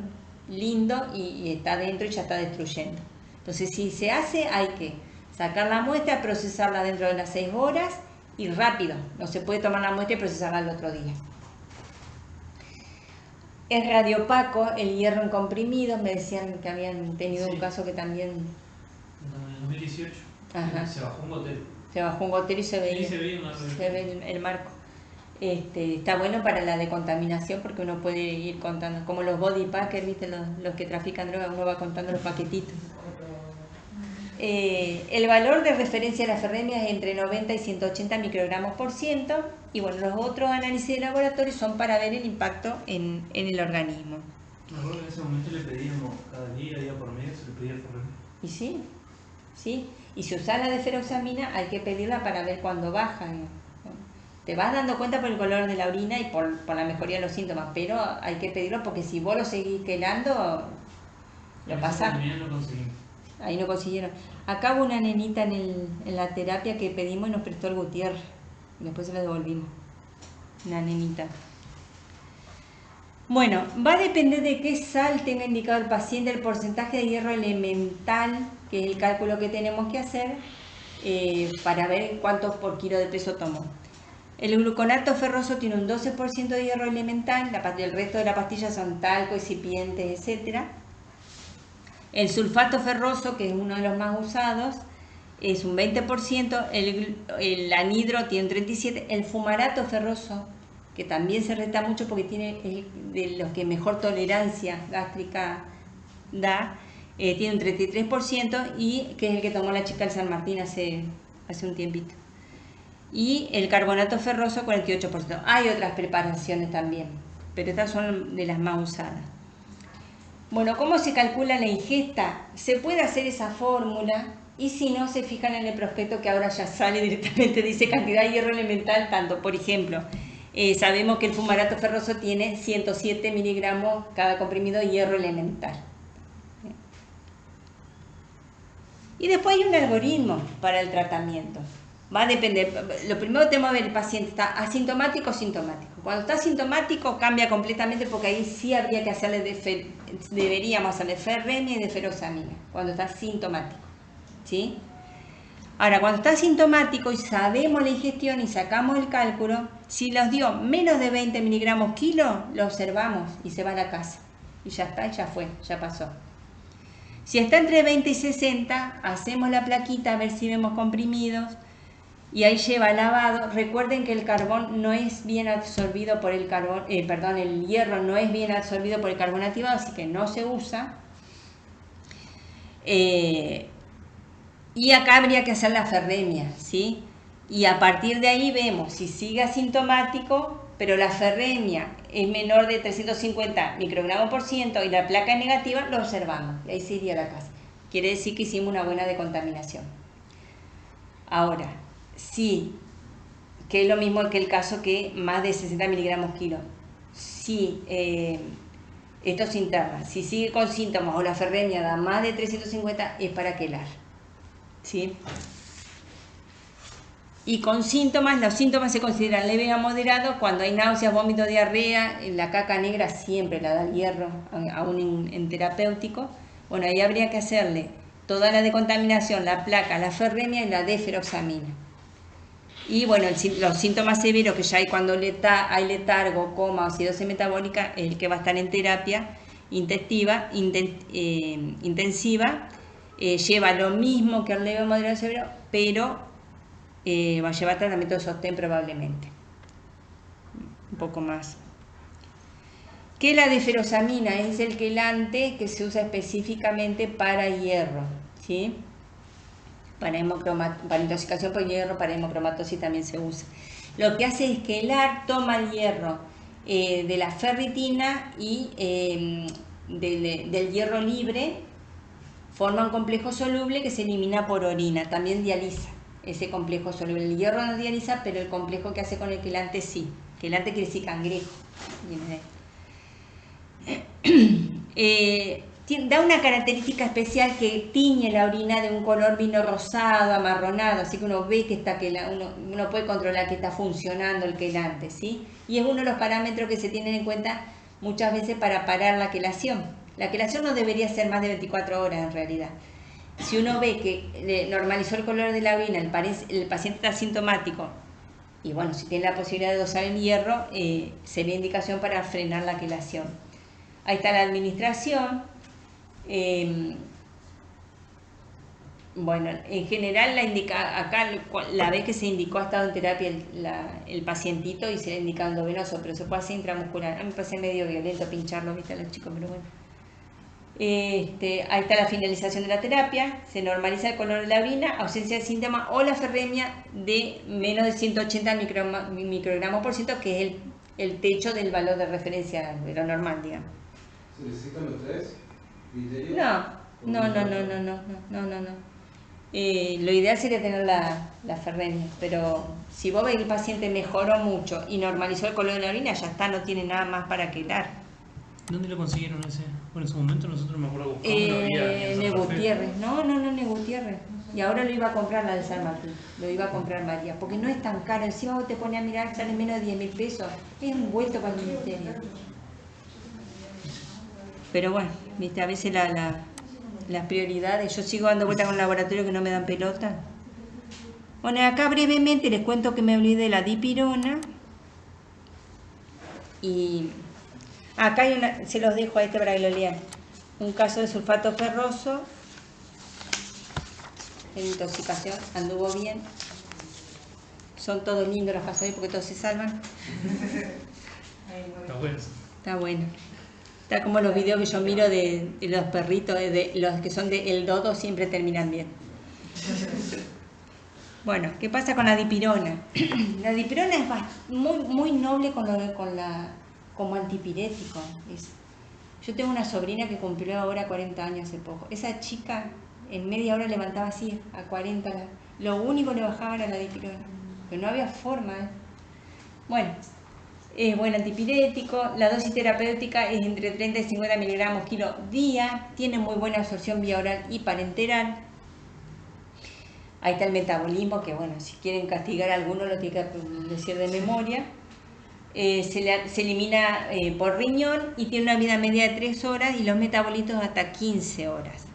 lindo y está dentro y ya está destruyendo. Entonces, si se hace, hay que sacar la muestra, procesarla dentro de las 6 horas y rápido. No se puede tomar la muestra y procesarla el otro día. Es radiopaco el hierro en comprimidos. Me decían que habían tenido un caso que también... En el 2018 Ajá. se bajó un gotero. Se bajó un gotero y se veía, Sí, se veía una se ve el marco. Está bueno para la decontaminación porque uno puede ir contando, como los body packers, ¿viste? Los que trafican droga, uno va contando los paquetitos. El valor de referencia de la ferremia es entre 90 y 180 microgramos por ciento, y bueno, los otros análisis de laboratorio son para ver el impacto en el organismo. Me acuerdo que en ese momento le pedíamos cada día por medio, se le pedía el ferremia. Y sí, y si usas la deferoxamina hay que pedirla para ver cuándo baja Te vas dando cuenta por el color de la orina y por la mejoría de los síntomas, pero hay que pedirlo porque si vos lo seguís quelando, lo pasás. Ahí no consiguieron. Acá hubo una nenita en la terapia que pedimos y nos prestó el Gutiérrez. Después se lo devolvimos. Una nenita. Bueno, va a depender de qué sal tenga indicado el paciente, el porcentaje de hierro elemental, que es el cálculo que tenemos que hacer, para ver cuántos por kilo de peso tomó. El gluconato ferroso tiene un 12% de hierro elemental, el resto de la pastilla son talco, excipientes, etc. El sulfato ferroso, que es uno de los más usados, es un 20%, el anhidro tiene un 37%, el fumarato ferroso, que también se reta mucho porque tiene de los que mejor tolerancia gástrica da, tiene un 33% y que es el que tomó la chica del San Martín hace un tiempito. Y el carbonato ferroso 48%. Hay otras preparaciones también, pero estas son de las más usadas. Bueno, ¿cómo se calcula la ingesta? Se puede hacer esa fórmula y si no, se fijan en el prospecto que ahora ya sale directamente, dice cantidad de hierro elemental, tanto, por ejemplo, sabemos que el fumarato ferroso tiene 107 miligramos cada comprimido de hierro elemental. Y después hay un algoritmo para el tratamiento. Va a depender, lo primero que tenemos que ver, el paciente está asintomático o sintomático. Cuando está asintomático cambia completamente porque ahí sí habría que hacerle, deberíamos hacerle ferremia y deferoxamina, cuando está sintomático, ¿sí? Ahora, cuando está asintomático y sabemos la ingestión y sacamos el cálculo, si los dio menos de 20 miligramos kilo, lo observamos y se va a la casa. Y ya está, ya fue, ya pasó. Si está entre 20 y 60, hacemos la plaquita a ver si vemos comprimidos. Y ahí lleva lavado. Recuerden que el carbón no es bien absorbido por el carbón, el hierro no es bien absorbido por el carbón activado, así que no se usa. Y acá habría que hacer la ferremia, ¿sí? Y a partir de ahí vemos si sigue asintomático, pero la ferremia es menor de 350 microgramos por ciento y la placa es negativa, lo observamos. Y ahí se iría a la casa. Quiere decir que hicimos una buena decontaminación. Ahora, sí, que es lo mismo que el caso que más de 60 miligramos kilo. Si esto se interna, si sigue con síntomas o la ferremia da más de 350, es para quelar, ¿sí? Y con síntomas, los síntomas se consideran leves a moderados cuando hay náuseas, vómitos, diarrea. La caca negra siempre la da el hierro, aún en terapéutico. Bueno, ahí habría que hacerle toda la decontaminación, la placa, la ferremia y la deferoxamina. Y bueno, los síntomas severos que ya hay cuando hay letargo, coma o acidosis metabólica, el que va a estar en terapia intensiva, lleva lo mismo que el leve moderado severo, pero va a llevar tratamiento de sostén probablemente. Un poco más. Que la deferoxamina es el quelante que se usa específicamente para hierro, ¿sí? Para intoxicación por hierro, para hemocromatosis también se usa. Lo que hace es que toma el hierro de la ferritina y del hierro libre, forma un complejo soluble que se elimina por orina, también dializa ese complejo soluble. El hierro no dializa, pero el complejo que hace con el quelante sí. Quelante quiere decir cangrejo. Da una característica especial que tiñe la orina de un color vino rosado, amarronado, así que uno ve que uno puede controlar que está funcionando el quelante, ¿sí? Y es uno de los parámetros que se tienen en cuenta muchas veces para parar la quelación. La quelación no debería ser más de 24 horas en realidad. Si uno ve que normalizó el color de la orina, el paciente está asintomático, y bueno, si tiene la posibilidad de dosar el hierro, sería indicación para frenar la quelación. Ahí está la administración. Bueno, en general acá la vez que se indicó ha estado en terapia el pacientito y se le ha indicado endovenoso, pero se puede hacer intramuscular. A mí me parece medio violento pincharlo, viste, a los chicos, pero bueno. Ahí está la finalización de la terapia, se normaliza el color de la orina, ausencia de síntomas o la ferremia de menos de 180 microgramos por ciento, que es el techo del valor de referencia de lo normal, digamos. ¿Se necesitan los tres criterios? No. Lo ideal sería tener la ferrenia, pero si vos ves que el paciente mejoró mucho y normalizó el color de la orina, ya está, no tiene nada más para quelar. ¿Dónde lo consiguieron ese? Bueno, en su momento nosotros me acuerdo buscando, no había En Gutiérrez, no, en Gutiérrez. Y ahora lo iba a comprar la de San Martín, lo iba a comprar María, porque no es tan caro. Encima vos te pones a mirar, sale menos de 10.000 pesos. Es un vuelto para el ministerio. Pero bueno, viste, a veces las prioridades. Yo sigo dando vueltas con el laboratorio que no me dan pelota. Bueno, acá brevemente les cuento que me olvidé de la dipirona. Y acá hay una, se los dejo a este para que lo lean. Un caso de sulfato ferroso. En intoxicación, anduvo bien. Son todos lindos los casos porque todos se salvan. Está bueno. Está bueno. Está como los videos que yo miro de los perritos, de los que son de el dodo, siempre terminan bien. Bueno, ¿qué pasa con la dipirona? La dipirona es muy noble como antipirético. Yo tengo una sobrina que cumplió ahora 40 años hace poco. Esa chica en media hora levantaba así, a 40. Lo único que le bajaba era la dipirona. Pero no había forma. Bueno, es buen antipirético. La dosis terapéutica es entre 30 y 50 miligramos kilo día. Tiene muy buena absorción vía oral y parenteral. Ahí está el metabolismo, que bueno, si quieren castigar a alguno lo tiene que decir de memoria. Se elimina por riñón y tiene una vida media de 3 horas y los metabolitos hasta 15 horas.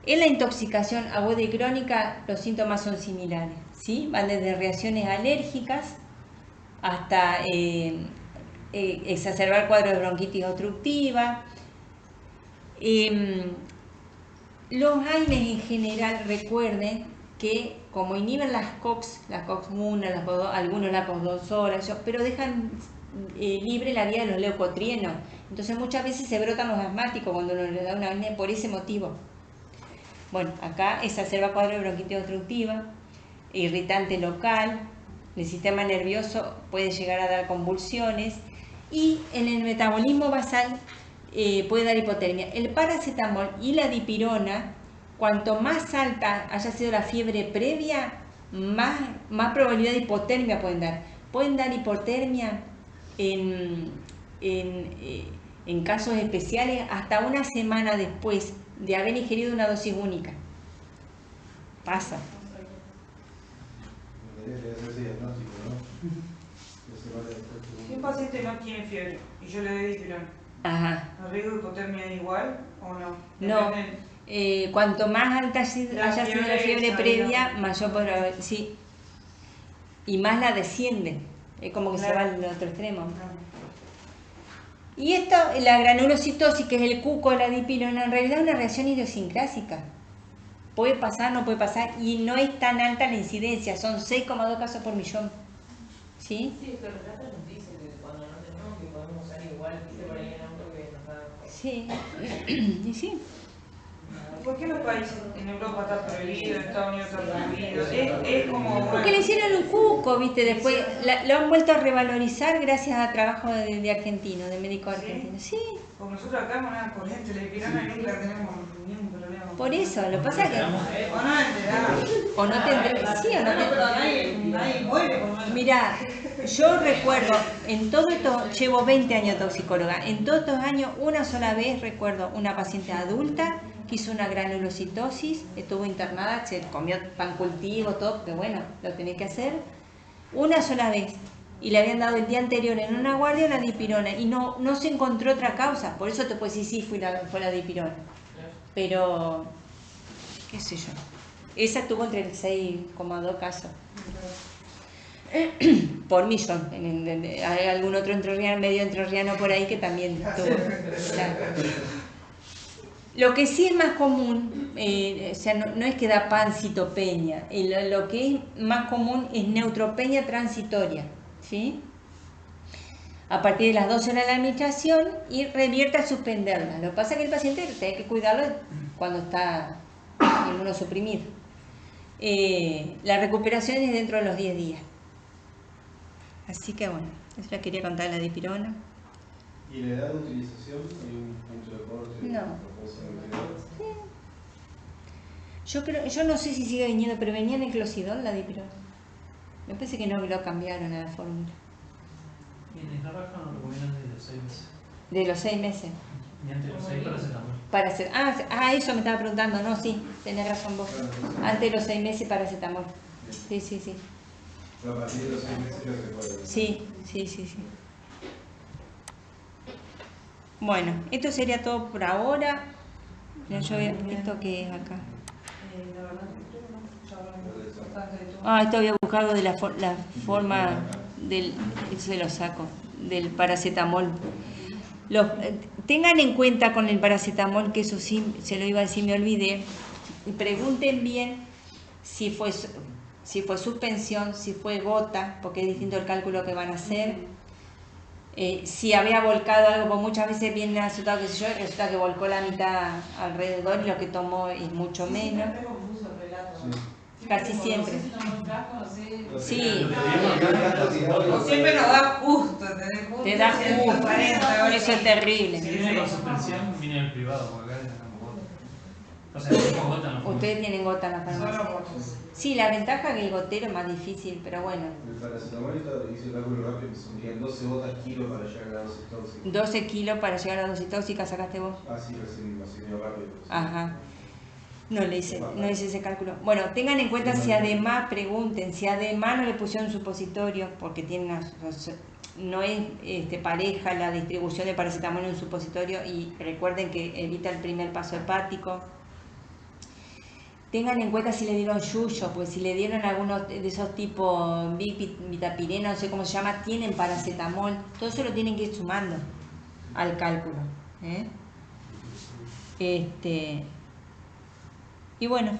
En la intoxicación aguda y crónica los síntomas son similares, ¿sí? Van desde reacciones alérgicas hasta exacerbar cuadros de bronquitis obstructiva. Los AINES en general, recuerden que como inhiben las COX-1, las COX-2, algunos la COX-2 horas, pero dejan libre la vía de los leucotrienos. Entonces muchas veces se brotan los asmáticos cuando uno le da una AINE por ese motivo. Bueno, acá exacerba cuadro de bronquitis obstructiva, irritante local, el sistema nervioso puede llegar a dar convulsiones y en el metabolismo basal puede dar hipotermia. El paracetamol y la dipirona, cuanto más alta haya sido la fiebre previa, más probabilidad de hipotermia pueden dar. Pueden dar hipotermia en casos especiales hasta una semana después de haber ingerido una dosis única. Pasa. Si un paciente no tiene fiebre y yo le doy dipirona, ¿el riesgo de hipotermia es igual o no? No. Cuanto más alta haya sido la fiebre previa, mayor probabilidad. Sí. Y más la desciende. Es como que se va al otro extremo. Y esto, la granulocitosis, que es el cuco de la dipirona, en realidad es una reacción idiosincrásica. Puede pasar, no puede pasar, y no es tan alta la incidencia, son 6,2 casos por millón. ¿Sí? Sí, pero el dato nos dice que cuando no tenemos que podemos usar igual, que por ahí en auto que nos da. Sí, y sí. ¿Por qué los países en Europa está prohibido, en Estados Unidos está prohibido? Es como... Porque le hicieron un cuco, ¿viste? Después lo han vuelto a revalorizar gracias a trabajo de argentinos, de médicos argentinos. Sí. Porque nosotros acá moneda corriente, la dipirona nunca tenemos ningún problema. Por eso, lo que pasa es que... O no enteramos. O no te enteras. Sí, o no te Pero nadie muere por no. Mira, yo recuerdo, en todo esto, llevo 20 años toxicóloga, en todos estos años, una sola vez recuerdo una paciente adulta que hizo una granulocitosis, estuvo internada, se comió pan cultivo, todo, que bueno, lo tenés que hacer, una sola vez. Y le habían dado el día anterior en una guardia la dipirona y no se encontró otra causa, por eso te puedo decir, sí, fue la dipirona. Pero, qué sé yo, esa tuvo entre el 6,2 casos. Por millón. Hay algún otro entrerriano, medio entrerriano por ahí que también tuvo. Claro. Lo que sí es más común, o sea, no es que da pancitopenia, lo que es más común es neutropenia transitoria, ¿sí? A partir de las 12 horas de la administración y revierte a suspenderla. Lo que pasa es que el paciente tiene que cuidarlo cuando está inmunosuprimido. La recuperación es dentro de los 10 días. Así que bueno, eso la quería contar, la dipirona. ¿Y la edad de utilización? ¿Hay un punto de corte? No. Yo no sé si sigue viniendo, pero venía en el Clocidol la Dipirol. Me parece que no lo cambiaron a la fórmula. Y en la baja nos recomiendan de los 6 meses. De los 6 meses. Y antes de los 6 paracetamol. Eso me estaba preguntando, no, sí, tenés razón vos. Antes de los 6 meses paracetamol. Sí. Pero a partir de los 6 meses ya se puede. Sí. Bueno, esto sería todo por ahora. Mira, yo veo esto que es acá. La verdad que creo que no, ya hablamos bastante de todo. Esto había buscado de la forma del, eso se lo saco, del paracetamol. Tengan en cuenta con el paracetamol, que eso sí, se lo iba a decir, me olvidé, y pregunten bien si fue suspensión, si fue gota, porque es distinto el cálculo que van a hacer, si había volcado algo, porque muchas veces viene resultado que sé yo, y resulta que volcó la mitad alrededor y lo que tomó es mucho menos. Casi siempre. Sí. O siempre nos da justo, te da justo. 40, Eso es terrible. Si viene con suspensión, viene del privado, porque acá tenemos gota. O sea, tenemos gota en la farmacia. Ustedes tienen gota en la farmacia. Sí, la ventaja es que el gotero es más difícil, pero bueno. El paracetamol hice el cálculo rápido, me sonían 12 gotas kilo para llegar a la dosis tóxica. 12 kilos para llegar a la dosis tóxica, ¿sacaste vos? Sí, recién rápido. Ajá. No hice ese cálculo. Bueno, tengan en cuenta si además, pregunten, si además no le pusieron supositorio, porque no es pareja la distribución de paracetamol en un supositorio, y recuerden que evita el primer paso hepático. Tengan en cuenta si le dieron yuyo, pues si le dieron algunos de esos tipos vitapirena, no sé cómo se llama, tienen paracetamol. Todo eso lo tienen que ir sumando al cálculo. Y bueno,